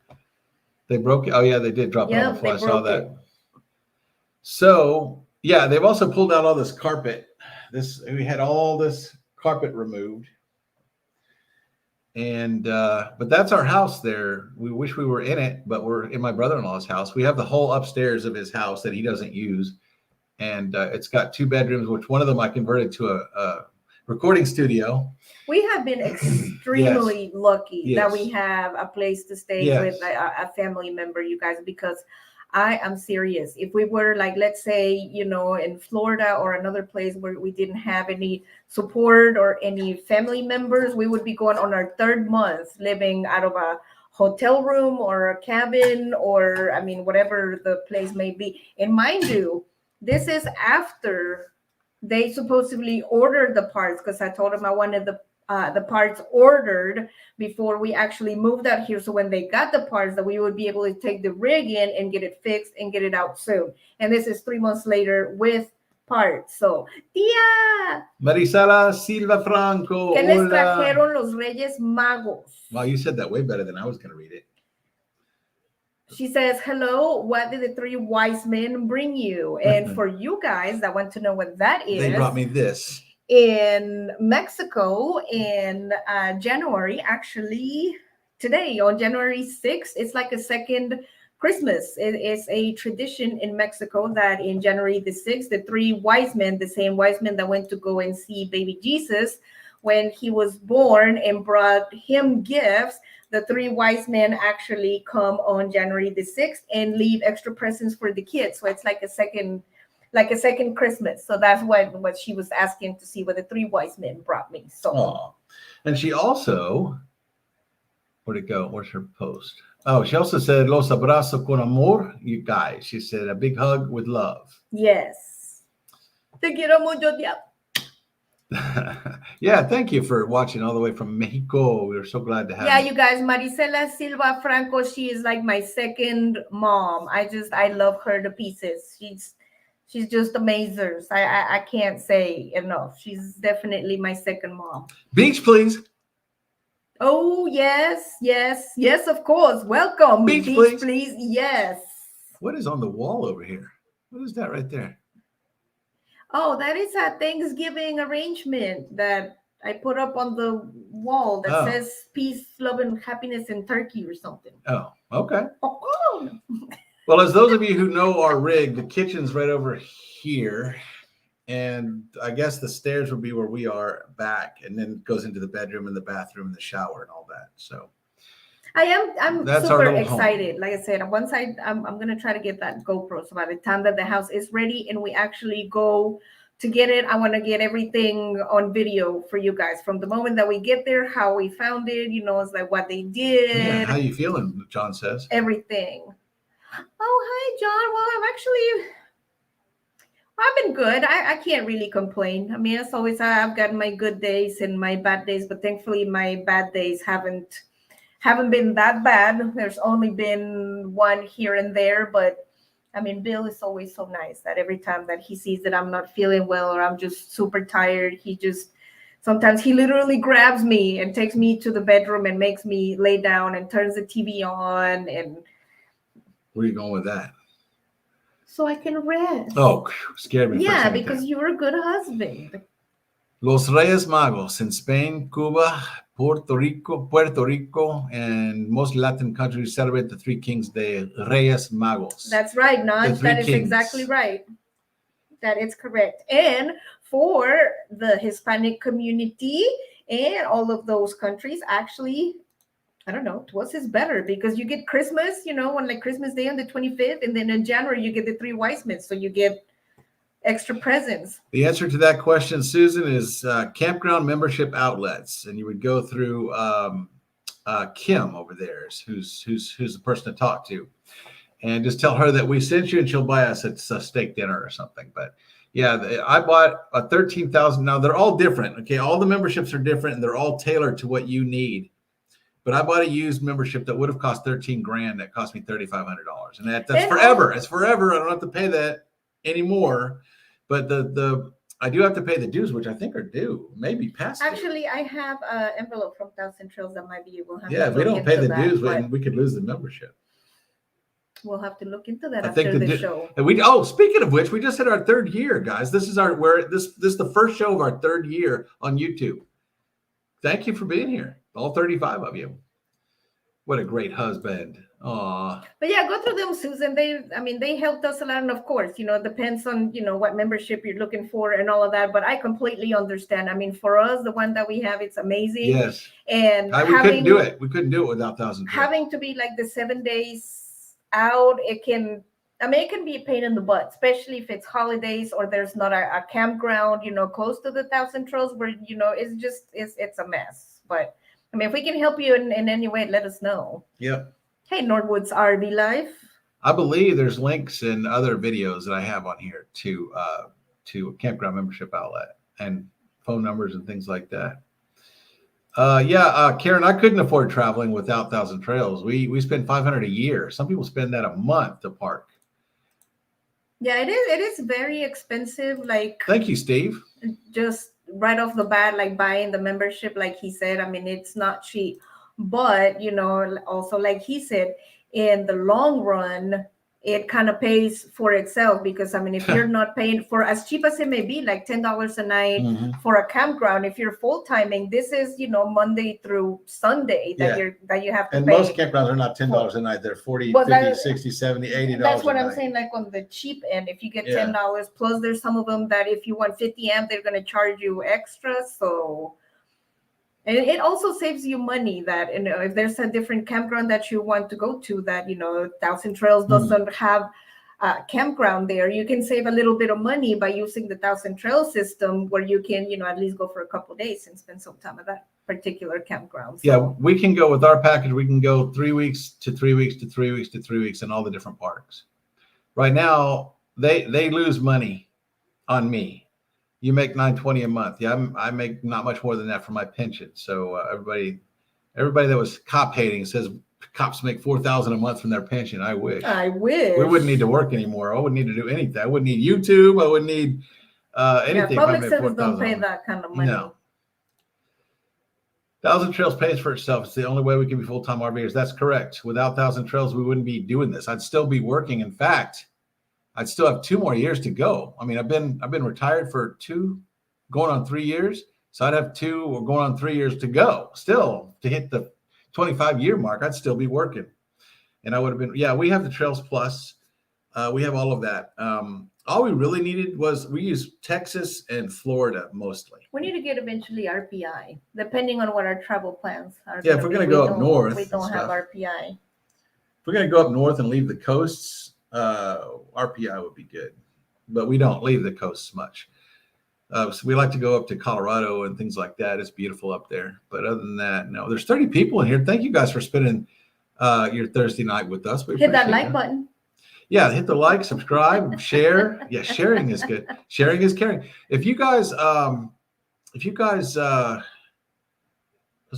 Speaker 1: They broke it. Oh, yeah, they did drop it on the floor. I saw that. So, yeah, they've also pulled out all this carpet. We had all this carpet removed. And, but that's our house there. We wish we were in it, but we're in my brother-in-law's house. We have the whole upstairs of his house that he doesn't use. And it's got 2 bedrooms, which one of them I converted to a recording studio.
Speaker 2: We have been extremely lucky that we have a place to stay with a family member, you guys, because I am serious. If we were like, let's say, in Florida or another place where we didn't have any support or any family members, we would be going on our 3rd month living out of a hotel room or a cabin or, whatever the place may be. And mind you, this is after they supposedly ordered the parts, because I told them I wanted the parts ordered before we actually moved out here. So when they got the parts, that we would be able to take the rig in and get it fixed and get it out soon. And this is 3 months later with parts. So, tía.
Speaker 1: Marisela Silva Franco.
Speaker 2: ¿Qué les trajeron los Reyes Magos?
Speaker 1: Wow, you said that way better than I was going to read it.
Speaker 2: She says, hello, what did the 3 wise men bring you? And for you guys that want to know what that is.
Speaker 1: They brought me this.
Speaker 2: In Mexico in January, actually today on January 6th, it's like a second Christmas. It is a tradition in Mexico that in January the 6th, the 3 wise men, the same wise men that went to go and see baby Jesus when he was born and brought him gifts, the 3 wise men actually come on January the 6th and leave extra presents for the kids. So it's like a second Christmas. So that's what she was asking to see what the 3 wise men brought me. So,
Speaker 1: and she also, where'd it go? Where's her post? Oh, she also said, los abrazo con amor, you guys. She said, a big hug with love.
Speaker 2: Yes. Te quiero mucho, tía.
Speaker 1: Yeah, thank you for watching all the way from Mexico. We were so glad to have
Speaker 2: you. You guys, Marisela Silva Franco, she is like my second mom. I love her to pieces. She's just amazing. I can't say enough. She's definitely my second mom.
Speaker 1: Beach, please.
Speaker 2: Oh, yes, of course. Welcome.
Speaker 1: Beach, please.
Speaker 2: Yes.
Speaker 1: What is on the wall over here? What is that right there?
Speaker 2: Oh, that is a Thanksgiving arrangement that I put up on the wall that says peace, love, and happiness in Turkey or something.
Speaker 1: Oh, okay. Well, as those of you who know our rig, the kitchen's right over here. And I guess the stairs would be where we are back. And then it goes into the bedroom and the bathroom and the shower and all that. So
Speaker 2: I'm super excited. Home. Like I said, once I'm going to try to get that GoPro. So by the time that the house is ready and we actually go to get it, I want to get everything on video for you guys. From the moment that we get there, how we found it, it's like what they did.
Speaker 1: Yeah, how you feeling, John says.
Speaker 2: Everything. Oh, hi, John. Well, I've been good. I can't really complain. I mean, as always, I've got my good days and my bad days, but thankfully my bad days haven't been that bad. There's only been one here and there, but I mean, Bill is always so nice that every time that he sees that I'm not feeling well or I'm just super tired, sometimes he literally grabs me and takes me to the bedroom and makes me lay down and turns the TV on. And
Speaker 1: where are you going with that?
Speaker 2: So I can rest.
Speaker 1: Oh, scared me.
Speaker 2: Yeah, because you're a good husband.
Speaker 1: Los Reyes Magos in Spain, Cuba, Puerto Rico, and most Latin countries celebrate the three kings de Reyes Magos.
Speaker 2: That's right, Naj. That is
Speaker 1: kings.
Speaker 2: exactly right. That is correct. And for the Hispanic community and all of those countries, actually, I don't know, to us is better because you get Christmas, on like Christmas Day on the 25th, and then in January you get the three wise men, so you get extra presents.
Speaker 1: The answer to that question, Susan, is campground membership outlets, and you would go through Kim over there, who's the person to talk to, and just tell her that we sent you, and she'll buy us a steak dinner or something. But yeah, I bought a 13,000. Now they're all different. Okay, all the memberships are different, and they're all tailored to what you need. But I bought a used membership that would have cost $13,000. That cost me $3,500, and that's forever. It's forever. I don't have to pay that anymore. But I do have to pay the dues, which I think are due, maybe past.
Speaker 2: Actually, I have an envelope from Thousand Trails that might be able to.
Speaker 1: Yeah, if we don't pay the dues, we could lose the membership.
Speaker 2: We'll have to look into that after the show.
Speaker 1: And speaking of which, we just hit our third year, guys. This is this is the first show of our third year on YouTube. Thank you for being here, all 35 of you. What a great husband. Aww.
Speaker 2: But yeah, go through them, Susan. They helped us a lot. And of course, it depends on, what membership you're looking for and all of that. But I completely understand. For us, the one that we have, it's amazing.
Speaker 1: Yes.
Speaker 2: And
Speaker 1: we couldn't do it. We couldn't do it without Thousand Trails.
Speaker 2: Having to be like the 7 days out, it can be a pain in the butt, especially if it's holidays or there's not a campground, close to the Thousand Trails where, it's a mess. But if we can help you in any way, let us know.
Speaker 1: Yep.
Speaker 2: Hey, Norwood's RV Life.
Speaker 1: I believe there's links in other videos that I have on here to a campground membership outlet and phone numbers and things like that. Karen, I couldn't afford traveling without Thousand Trails. We spend $500 a year. Some people spend that a month to park.
Speaker 2: Yeah, it is very expensive. Like,
Speaker 1: thank you, Steve.
Speaker 2: Just right off the bat, like buying the membership, like he said, it's not cheap. But, also like he said, in the long run, it kind of pays for itself because, if you're not paying for as cheap as it may be, like $10 a night for a campground, if you're full-timing, this is, Monday through Sunday that you have to
Speaker 1: pay. And most campgrounds are not $10 a night. They're $40, $50, $60, $70, $80.
Speaker 2: That's what I'm saying, like on the cheap end, if you get $10, plus there's some of them that if you want 50 amp, they're going to charge you extra. So... And it also saves you money that, if there's a different campground that you want to go to that, Thousand Trails doesn't have a campground there, you can save a little bit of money by using the Thousand Trails system where you can, at least go for a couple of days and spend some time at that particular campground. So.
Speaker 1: Yeah, we can go with our package. We can go 3 weeks to 3 weeks to 3 weeks to 3 weeks in all the different parks. Right now, they lose money on me. You make $920 a month. Yeah, I make not much more than that for my pension. So everybody that was cop hating says cops make $4,000 a month from their pension. I wish. We wouldn't need to work anymore. I wouldn't need to do anything. I wouldn't need YouTube. I wouldn't need anything.
Speaker 2: Public service don't pay that kind of money.
Speaker 1: No. Thousand Trails pays for itself. It's the only way we can be full-time RVers. That's correct. Without Thousand Trails, we wouldn't be doing this. I'd still be working. In fact, I'd still have 2 more years to go. I've been retired for 2, going on 3 years. So I'd have 2 or going on 3 years to go. Still, to hit the 25-year mark, I'd still be working. And I would have been, we have the Trails Plus. We have all of that. All we really needed was, we use Texas and Florida mostly.
Speaker 2: We need to get eventually RPI, depending on what our travel plans are.
Speaker 1: Yeah, if we're going to go up north.
Speaker 2: We don't have RPI.
Speaker 1: If we're going to go up north and leave the coasts, RPI would be good, but we don't leave the coasts much. So we like to go up to Colorado and things like that. It's beautiful up there. But other than that, no. There's 30 people in here. Thank you guys for spending your Thursday night with us.
Speaker 2: Hit that like button.
Speaker 1: Yeah, hit the like, subscribe, share. Yeah, sharing is good. Sharing is caring. If you guys, what was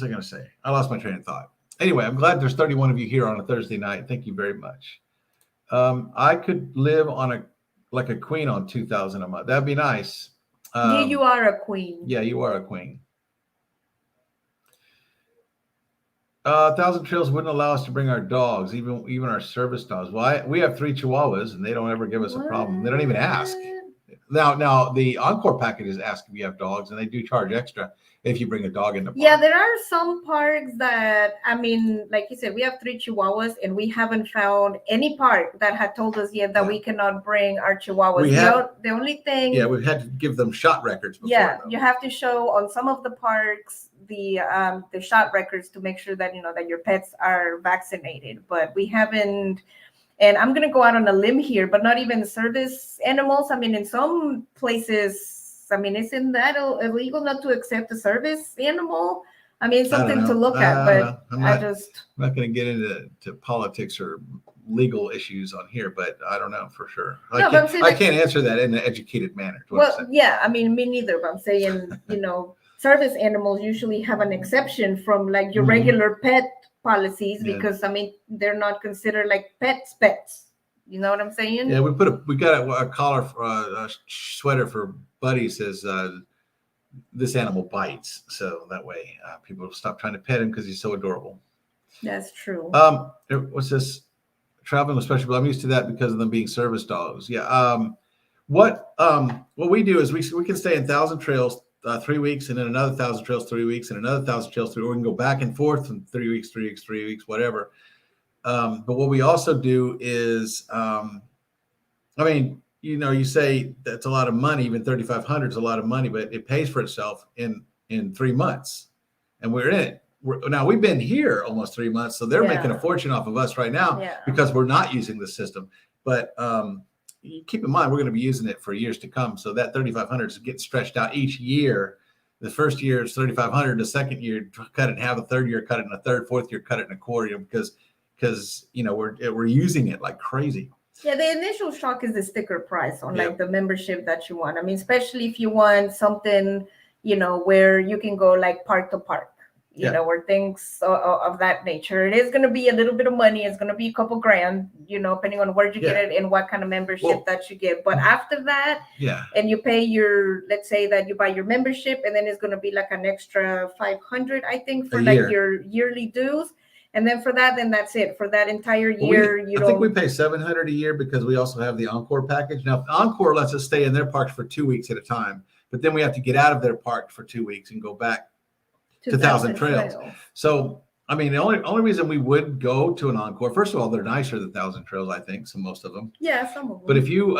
Speaker 1: I going to say? I lost my train of thought. Anyway, I'm glad there's 31 of you here on a Thursday night. Thank you very much. I could live on like a queen on $2,000 a month. That'd be nice.
Speaker 2: You are a queen.
Speaker 1: Yeah, you are a queen. Thousand Trails wouldn't allow us to bring our dogs, even our service dogs. Well, we have 3 Chihuahuas, and they don't ever give us a problem. They don't even ask. Now the Encore packages ask if you have dogs, and they do charge extra if you bring a dog in the park.
Speaker 2: Yeah, there are some parks that, I mean, like you said, we have 3 Chihuahuas, and we haven't found any park that had told us yet that we cannot bring our Chihuahuas. The only thing.
Speaker 1: Yeah, we've had to give them shot records before.
Speaker 2: Yeah,
Speaker 1: though.
Speaker 2: You have to show on some of the parks the shot records to make sure that that your pets are vaccinated. But we haven't. And I'm going to go out on a limb here, but not even service animals. I mean, in some places, I mean, isn't that illegal not to accept a service animal? I mean, it's something to look at, but I'm not
Speaker 1: going to get into politics or legal issues on here, but I don't know for sure. I can't answer that in an educated manner.
Speaker 2: Well, yeah, I mean, me neither, but I'm saying, service animals usually have an exception from like your regular pet policies because I mean they're not considered like pets. You know what I'm saying?
Speaker 1: Yeah, we got a collar for a sweater for Buddy says this animal bites, so that way people will stop trying to pet him because he's so adorable.
Speaker 2: That's true.
Speaker 1: What's this? Traveling with special, I'm used to that because of them being service dogs. Yeah. What we do is we can stay in 1,000 Trails 3 weeks, and then another 1,000 Trails 3 weeks, and another 1,000 Trails 3 weeks. We can go back and forth in 3 weeks, 3 weeks, 3 weeks, whatever. But what we also do is, I mean, you say that's a lot of money. Even 3,500 is a lot of money, but it pays for itself in 3 months, and we're in it. Now we've been here almost 3 months, so they're making a fortune off of us right now because we're not using the system. But keep in mind, we're going to be using it for years to come. So that 3,500 is getting stretched out each year. The first year is 3,500. The second year, cut it in half. The third year, cut it in a third. Fourth year, cut it in a quarter. Because we're using it like crazy.
Speaker 2: Yeah, the initial shock is the sticker price on like the membership that you want. I mean, especially if you want something, where you can go like park to park. Or things of that nature. It is going to be a little bit of money. It's going to be a couple grand, depending on where you get it and what kind of membership that you get. But after that, and you pay let's say that you buy your membership, and then it's going to be like an extra 500, I think, for like your yearly dues. And then for that, then that's it for that entire year.
Speaker 1: I think we pay 700 a year because we also have the Encore package. Now, Encore lets us stay in their parks for 2 weeks at a time, but then we have to get out of their park for 2 weeks and go back to 1,000 Trails. So, I mean, the only reason we would go to an Encore, first of all, they're nicer than 1,000 Trails, I think, so most of them.
Speaker 2: Yeah, some of them.
Speaker 1: But if you,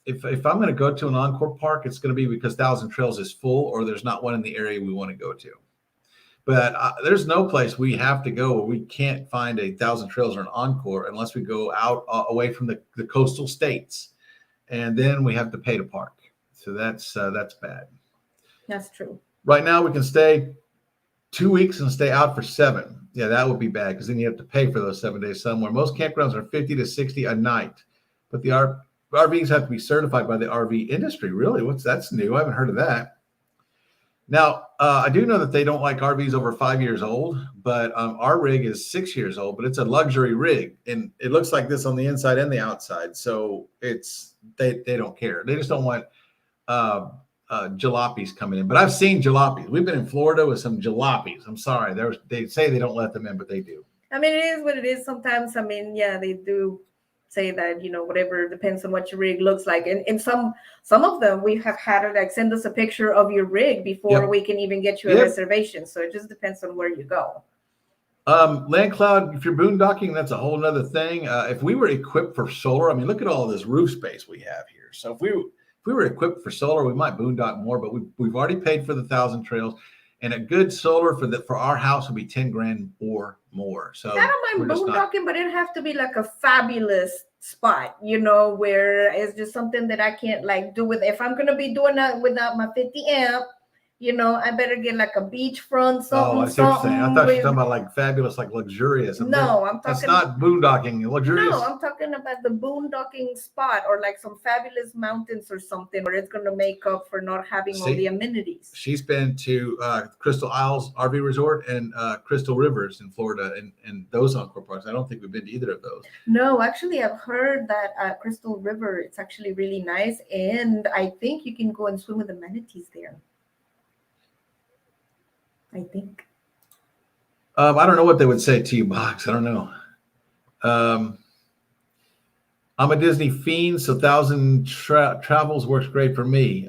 Speaker 1: if I'm going to go to an Encore park, it's going to be because 1,000 Trails is full or there's not one in the area we want to go to. But there's no place we have to go where we can't find a 1,000 Trails or an Encore unless we go out away from the coastal states, and then we have to pay to park. So that's bad.
Speaker 2: That's true.
Speaker 1: Right now, we can stay 2 weeks and stay out for 7. Yeah, that would be bad because then you have to pay for those 7 days somewhere. Most campgrounds are 50 to 60 a night, but the RVs have to be certified by the RV industry. Really? That's new. I haven't heard of that. Now, I do know that they don't like RVs over 5 years old, but our rig is 6 years old, but it's a luxury rig, and it looks like this on the inside and the outside. So they don't care. They just don't want jalopies coming in. But I've seen jalopies. We've been in Florida with some jalopies. I'm sorry. They say they don't let them in, but they do.
Speaker 2: I mean, it is what it is sometimes. I mean, yeah, they do say that, whatever, depends on what your rig looks like. And some of them we have had to like send us a picture of your rig before we can even get you a reservation. So it just depends on where you go.
Speaker 1: Land Cloud, if you're boondocking, that's a whole nother thing. If we were equipped for solar, I mean, look at all this roof space we have here. So if we were equipped for solar, we might boondock more, but we've already paid for the 1,000 Trails, and a good solar for our house would be 10 grand or more. So
Speaker 2: I don't mind boondocking, but it'd have to be like a fabulous spot, where it's just something that I can't like do with. If I'm gonna be doing that without my 50 amp, I better get like a beachfront something.
Speaker 1: Oh, I see what you're saying. I thought you were talking about like fabulous, like luxurious.
Speaker 2: No, I'm talking.
Speaker 1: That's not boondocking. Luxurious.
Speaker 2: No, I'm talking about the boondocking spot or like some fabulous mountains or something where it's going to make up for not having all the amenities.
Speaker 1: She's been to Crystal Isles RV Resort and Crystal Rivers in Florida and those Encore parks. I don't think we've been to either of those.
Speaker 2: No, actually, I've heard that Crystal River, it's actually really nice. And I think you can go and swim with the manatees there. I think. I
Speaker 1: don't know what they would say to you, Box. I don't know. I'm a Disney fiend, so Thousand Travels works great for me.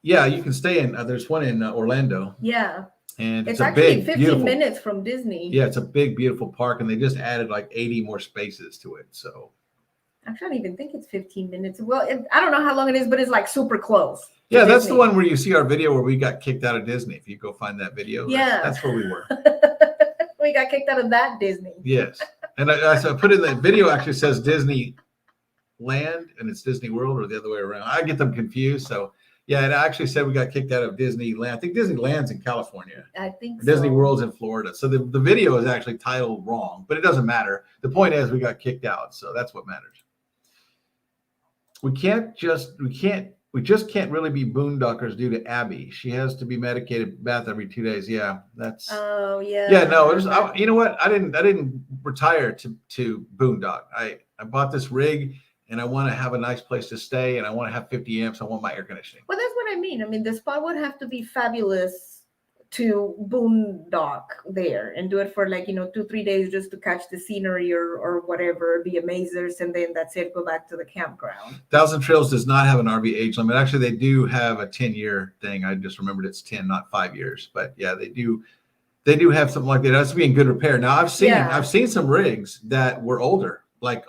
Speaker 1: Yeah, you can stay in. There's one in Orlando.
Speaker 2: Yeah.
Speaker 1: And
Speaker 2: It's
Speaker 1: a
Speaker 2: actually
Speaker 1: big,
Speaker 2: 15
Speaker 1: beautiful,
Speaker 2: minutes from Disney.
Speaker 1: Yeah, it's a big, beautiful park, and they just added like 80 more spaces to it. So
Speaker 2: I don't even think it's 15 minutes. Well, I don't know how long it is, but it's like super close.
Speaker 1: Yeah, that's the one where you see our video where we got kicked out of Disney. If you go find that video, that's where we were.
Speaker 2: We got kicked out of that Disney.
Speaker 1: Yes. And I put in the video actually says Disney Land and it's Disney World or the other way around. I get them confused. So yeah, it actually said we got kicked out of Disneyland. I think Disneyland's in California.
Speaker 2: I think
Speaker 1: Disney
Speaker 2: so.
Speaker 1: World's in Florida. So the video is actually titled wrong, but it doesn't matter. The point is we got kicked out. So that's what matters. We just can't really be boondockers due to Abby. She has to be medicated bath every 2 days. Yeah, that's.
Speaker 2: Oh yeah.
Speaker 1: Yeah, no. You know what? I didn't retire to boondock. I bought this rig, and I want to have a nice place to stay, and I want to have 50 amps. I want my air conditioning.
Speaker 2: Well, that's what I mean. I mean, the spot would have to be fabulous to boondock there and do it for 2-3 days just to catch the scenery or whatever, be amazers, and then that's it, go back to the campground.
Speaker 1: Thousand Trails does not have an RV age limit. Actually, they do have a 10-year thing. I just remembered it's 10, not 5 years. But yeah, they do have something like that. It has to be in good repair. Now I've seen some rigs that were older. I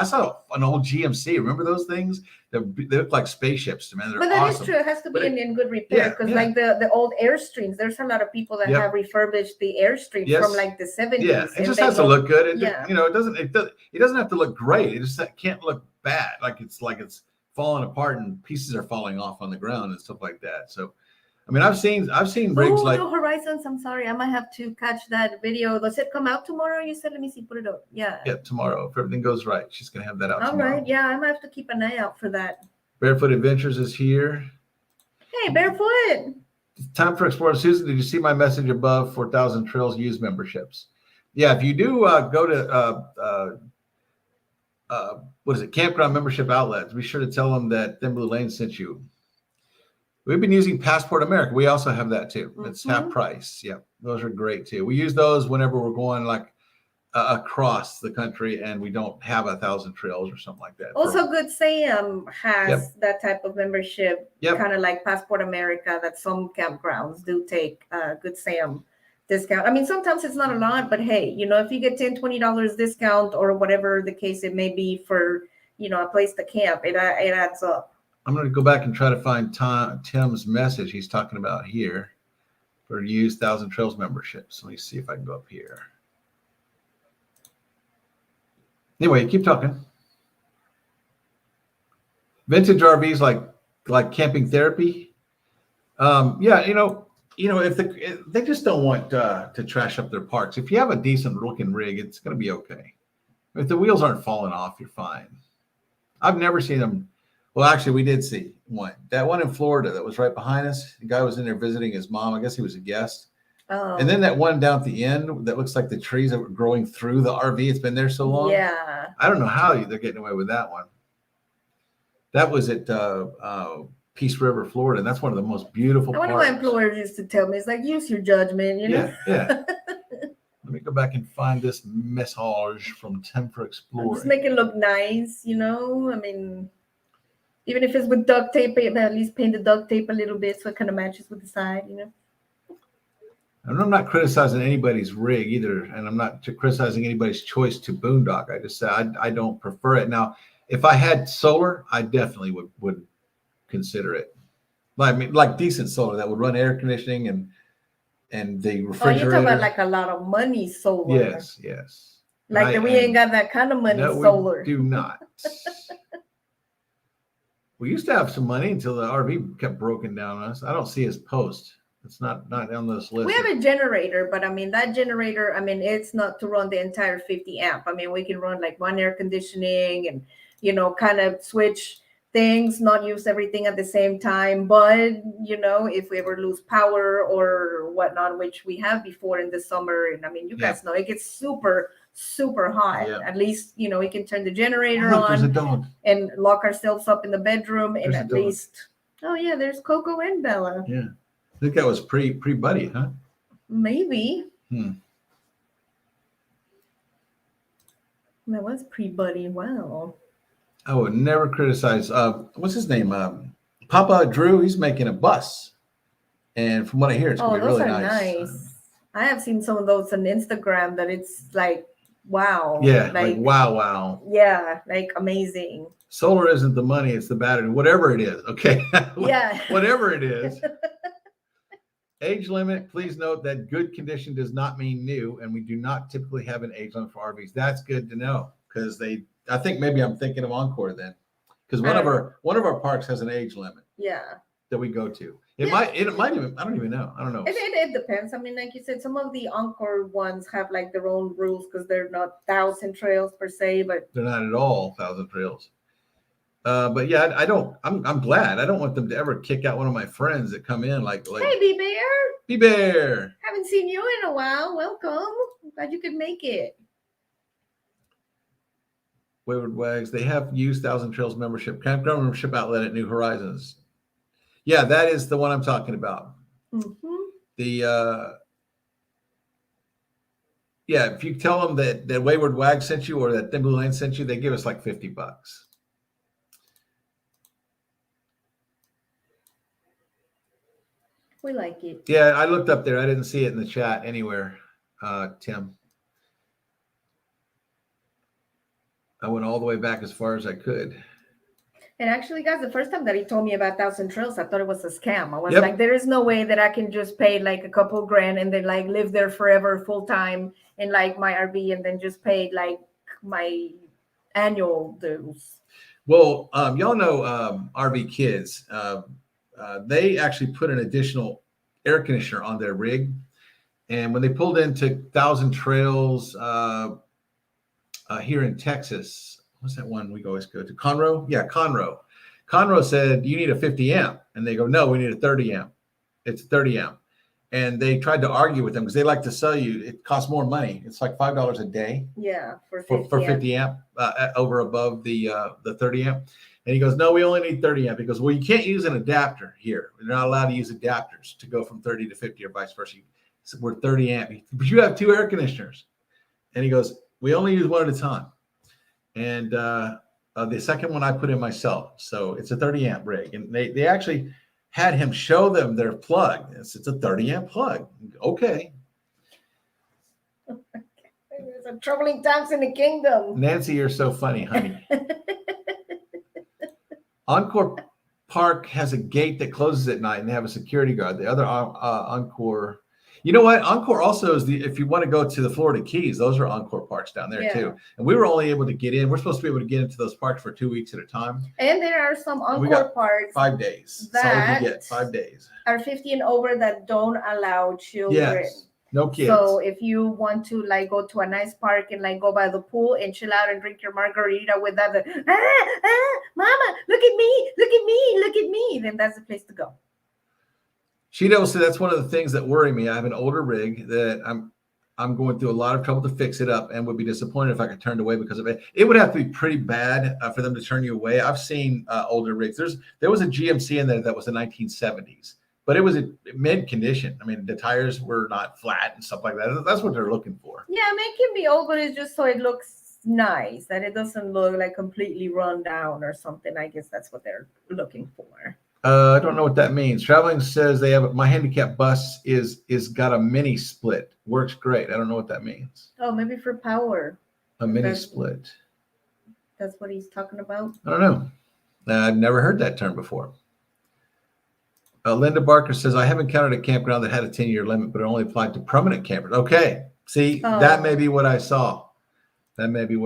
Speaker 1: saw an old GMC. Remember those things? They look like spaceships, man.
Speaker 2: But that is true. It has to be in good repair because like the old Airstreams, there's a lot of people that have refurbished the Airstreams from like the 70s.
Speaker 1: Yeah, it just has to look good. It doesn't have to look great. It just can't look bad. Like it's falling apart and pieces are falling off on the ground and stuff like that. So I mean, I've seen rigs like
Speaker 2: No Horizons. I'm sorry, I might have to catch that video. Does it come out tomorrow? You said, let me see, put it up. Yeah,
Speaker 1: tomorrow if everything goes right. She's gonna have that out tomorrow.
Speaker 2: All right, yeah, I might have to keep an eye out for that.
Speaker 1: Barefoot Adventures is here.
Speaker 2: Hey, Barefoot.
Speaker 1: Time for Explorer. Susan, did you see my message above for Thousand Trails use memberships? Yeah, if you do go to what is it, campground membership outlets, be sure to tell them that Thin Blue Lane sent you. We've been using Passport America. We also have that too. It's half price. Yeah, those are great too. We use those whenever we're going across the country and we don't have 1,000 trails or something like that.
Speaker 2: Also, Good Sam has that type of membership, kind of like Passport America, that some campgrounds do take Good Sam discount. I mean, sometimes it's not a lot, but hey, if you get $10-$20 discount or whatever the case it may be for, a place to camp, it adds up.
Speaker 1: I'm going to go back and try to find Tim's message he's talking about here for use Thousand Trails memberships. Let me see if I can go up here. Anyway, keep talking. Vintage RVs like camping therapy. If they just don't want to trash up their parks. If you have a decent looking rig, it's going to be okay. If the wheels aren't falling off, you're fine. I've never seen them. Well, actually, we did see one. That one in Florida that was right behind us. The guy was in there visiting his mom. I guess he was a guest.
Speaker 2: Oh.
Speaker 1: And then that one down at the end that looks like the trees that were growing through the RV. It's been there so long.
Speaker 2: Yeah.
Speaker 1: I don't know how they're getting away with that one. That was at Peace River, Florida. And that's one of the most beautiful parks.
Speaker 2: One of my employers used to tell me, it's like, use your judgment,
Speaker 1: Yeah. Let me go back and find this message from Tim for Exploring.
Speaker 2: Just make it look nice, I mean, even if it's with duct tape, at least paint the duct tape a little bit so it kind of matches with the side,
Speaker 1: And I'm not criticizing anybody's rig either, and I'm not criticizing anybody's choice to boondock. I just say I don't prefer it. Now, if I had solar, I definitely would consider it. Like decent solar that would run air conditioning and the refrigerator.
Speaker 2: Oh, you're talking about like a lot of money solar.
Speaker 1: Yes.
Speaker 2: Like we ain't got that kind of money solar.
Speaker 1: We do not. We used to have some money until the RV kept broken down on us. I don't see his post. It's not on this list.
Speaker 2: We have a generator, but I mean, that generator, it's not to run the entire 50 amp. I mean, we can run like one air conditioning and, kind of switch things, not use everything at the same time. But, if we ever lose power or whatnot, which we have before in the summer, and I mean, you guys know it gets super, super hot. Yeah. At least, we can turn the generator on
Speaker 1: there's a dog.
Speaker 2: And lock ourselves up in the bedroom. And at least, there's Coco and Bella.
Speaker 1: Yeah. I think that was pre-buddy, huh?
Speaker 2: Maybe. That was pre-buddy. Wow.
Speaker 1: I would never criticize. What's his name? Papa Drew. He's making a bus, and from what I hear, it's
Speaker 2: Oh,
Speaker 1: gonna be
Speaker 2: those
Speaker 1: really
Speaker 2: are
Speaker 1: nice.
Speaker 2: nice. I have seen some of those on Instagram that it's like, wow.
Speaker 1: Yeah, like wow, wow.
Speaker 2: Yeah, like amazing.
Speaker 1: Solar isn't the money; it's the battery. Whatever it is, okay.
Speaker 2: Yeah.
Speaker 1: Whatever it is. Age limit. Please note that good condition does not mean new, and we do not typically have an age limit for RVs. That's good to know because they. I think maybe I'm thinking of Encore then, because one of our parks has an age limit.
Speaker 2: Yeah.
Speaker 1: That we go to. It might even. I don't even know. I don't know.
Speaker 2: It depends. I mean, like you said, some of the Encore ones have like their own rules because they're not 1,000 trails per se, but
Speaker 1: they're not at all 1,000 trails. But yeah, I don't. I'm glad. I don't want them to ever kick out one of my friends that come in like
Speaker 2: hey, B-Bear.
Speaker 1: B-Bear.
Speaker 2: Haven't seen you in a while. Welcome. Glad you could make it.
Speaker 1: Wayward Wags. They have used 1,000 Trails membership, campground membership outlet at New Horizons. Yeah, that is the one I'm talking about.
Speaker 2: Mm-hmm.
Speaker 1: The yeah, if you tell them that Wayward Wag sent you or that Thin Blue Lane sent you, they give us like $50.
Speaker 2: We like it.
Speaker 1: Yeah, I looked up there. I didn't see it in the chat anywhere, Tim. I went all the way back as far as I could.
Speaker 2: And actually, guys, the first time that he told me about 1,000 Trails, I thought it was a scam. I was like, there is no way that I can just pay like a couple grand and then like live there forever full time in like my RV and then just pay like my annual dues.
Speaker 1: Well, y'all know RV Kids. They actually put an additional air conditioner on their rig. And when they pulled into 1,000 Trails here in Texas, what's that one we always go to? Conroe? Yeah, Conroe. Conroe said, you need a 50 amp. And they go, no, we need a 30 amp. It's a 30 amp. And they tried to argue with them because they like to sell you. It costs more money. It's like $5 a day.
Speaker 2: Yeah, for
Speaker 1: 50 amp over above the 30 amp. And he goes, no, we only need 30 amp. He goes, well, you can't use an adapter here. They're not allowed to use adapters to go from 30 to 50 or vice versa. So we're 30 amp. But you have 2 air conditioners. And he goes, we only use one at a time. And the second one I put in myself. So it's a 30 amp rig. And they actually had him show them their plug. It's a 30 amp plug. Okay.
Speaker 2: There's some troubling times in the kingdom.
Speaker 1: Nancy, you're so funny, honey. Encore Park has a gate that closes at night and they have a security guard. The other Encore, you know what? Encore also is if you want to go to the Florida Keys, those are Encore parks down there too. And we were only able to get in. We're supposed to be able to get into those parks for 2 weeks at a time.
Speaker 2: And there are some Encore parks
Speaker 1: 5 days. That's all you get, 5 days.
Speaker 2: Are 50 and over that don't allow children.
Speaker 1: Yes. No kids.
Speaker 2: So if you want to like go to a nice park and like go by the pool and chill out and drink your margarita with that, mama, look at me, then that's the place to go.
Speaker 1: Sheeto said that's one of the things that worry me. I have an older rig that I'm going through a lot of trouble to fix it up and would be disappointed if I got turned away because of it. It would have to be pretty bad for them to turn you away. I've seen older rigs. There was a GMC in there that was the 1970s. But it was in mid condition. I mean, the tires were not flat and stuff like that. That's what they're looking for.
Speaker 2: Yeah, I mean, it can be old, but it's just so it looks nice, that it doesn't look like completely run down or something. I guess that's what they're looking for.
Speaker 1: I don't know what that means. Traveling says they have my handicap bus is got a mini split. Works great. I don't know what that means.
Speaker 2: Oh, maybe for power.
Speaker 1: A mini split.
Speaker 2: That's what he's talking about.
Speaker 1: I don't know. I've never heard that term before. Linda Barker says, I have encountered a campground that had a 10-year limit, but it only applied to permanent campers. Okay. See, that may be what I saw. And
Speaker 2: every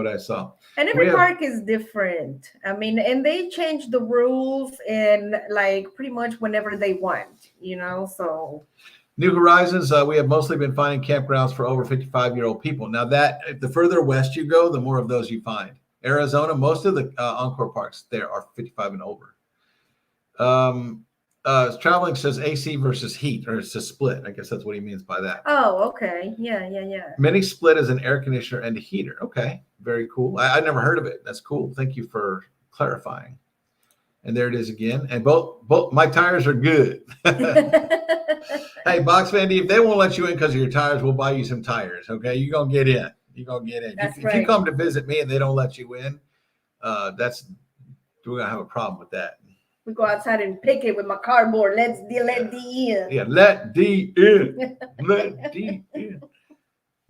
Speaker 2: park is different. I mean, and they change the rules in like pretty much whenever they want, so.
Speaker 1: New Horizons, we have mostly been finding campgrounds for over 55-year-old people. Now that the further west you go, the more of those you find. Arizona, most of the Encore parks there are 55 and over. Traveling says AC versus heat, or it's a split. I guess that's what he means by that.
Speaker 2: Oh, okay. Yeah.
Speaker 1: Mini split is an air conditioner and a heater. Okay, very cool. I never heard of it. That's cool. Thank you for clarifying. And there it is again. And both my tires are good. Hey, Box Vandy, if they won't let you in because of your tires, we'll buy you some tires. Okay, you're gonna get in. You're gonna get in.
Speaker 2: That's
Speaker 1: If
Speaker 2: right.
Speaker 1: you come to visit me and they don't let you in, we're gonna have a problem with that.
Speaker 2: We go outside and pick it with my cardboard. Let D in.
Speaker 1: Yeah, let D in. Let D in.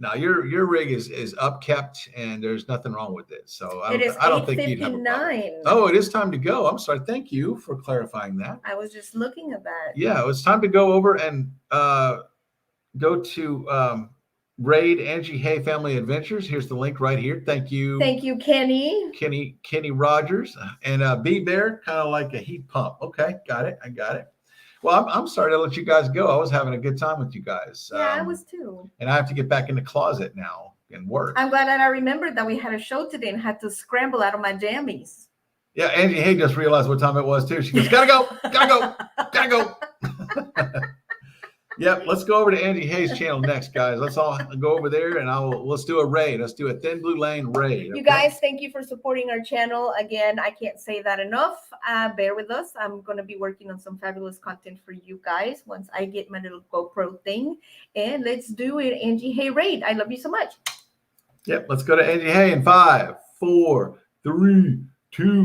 Speaker 1: Now your rig is upkept and there's nothing wrong with it. So I don't think you'd have a problem.
Speaker 2: 8:59.
Speaker 1: Oh, it is time to go. I'm sorry. Thank you for clarifying that.
Speaker 2: I was just looking at that.
Speaker 1: Yeah, it's time to go over and go to Raid Angie Hay Family Adventures. Here's the link right here. Thank you.
Speaker 2: Thank you, Kenny.
Speaker 1: Kenny Rogers and B Bear, kind of like a heat pump. Okay, got it. I got it. Well, I'm sorry to let you guys go. I was having a good time with you guys.
Speaker 2: Yeah, I was too.
Speaker 1: And I have to get back in the closet now and work.
Speaker 2: I'm glad that I remembered that we had a show today and had to scramble out of my jammies.
Speaker 1: Yeah, Angie Hay just realized what time it was too. She goes, gotta go. Yep, let's go over to Angie Hay's channel next, guys. Let's all go over there and let's do a raid. Let's do a Thin Blue Lane raid. Okay?
Speaker 2: You guys, thank you for supporting our channel. Again, I can't say that enough. Bear with us. I'm going to be working on some fabulous content for you guys once I get my little GoPro thing. And let's do it, Angie Hay raid. I love you so much.
Speaker 1: Yep, let's go to Angie Hay in 5, 4, 3, 2.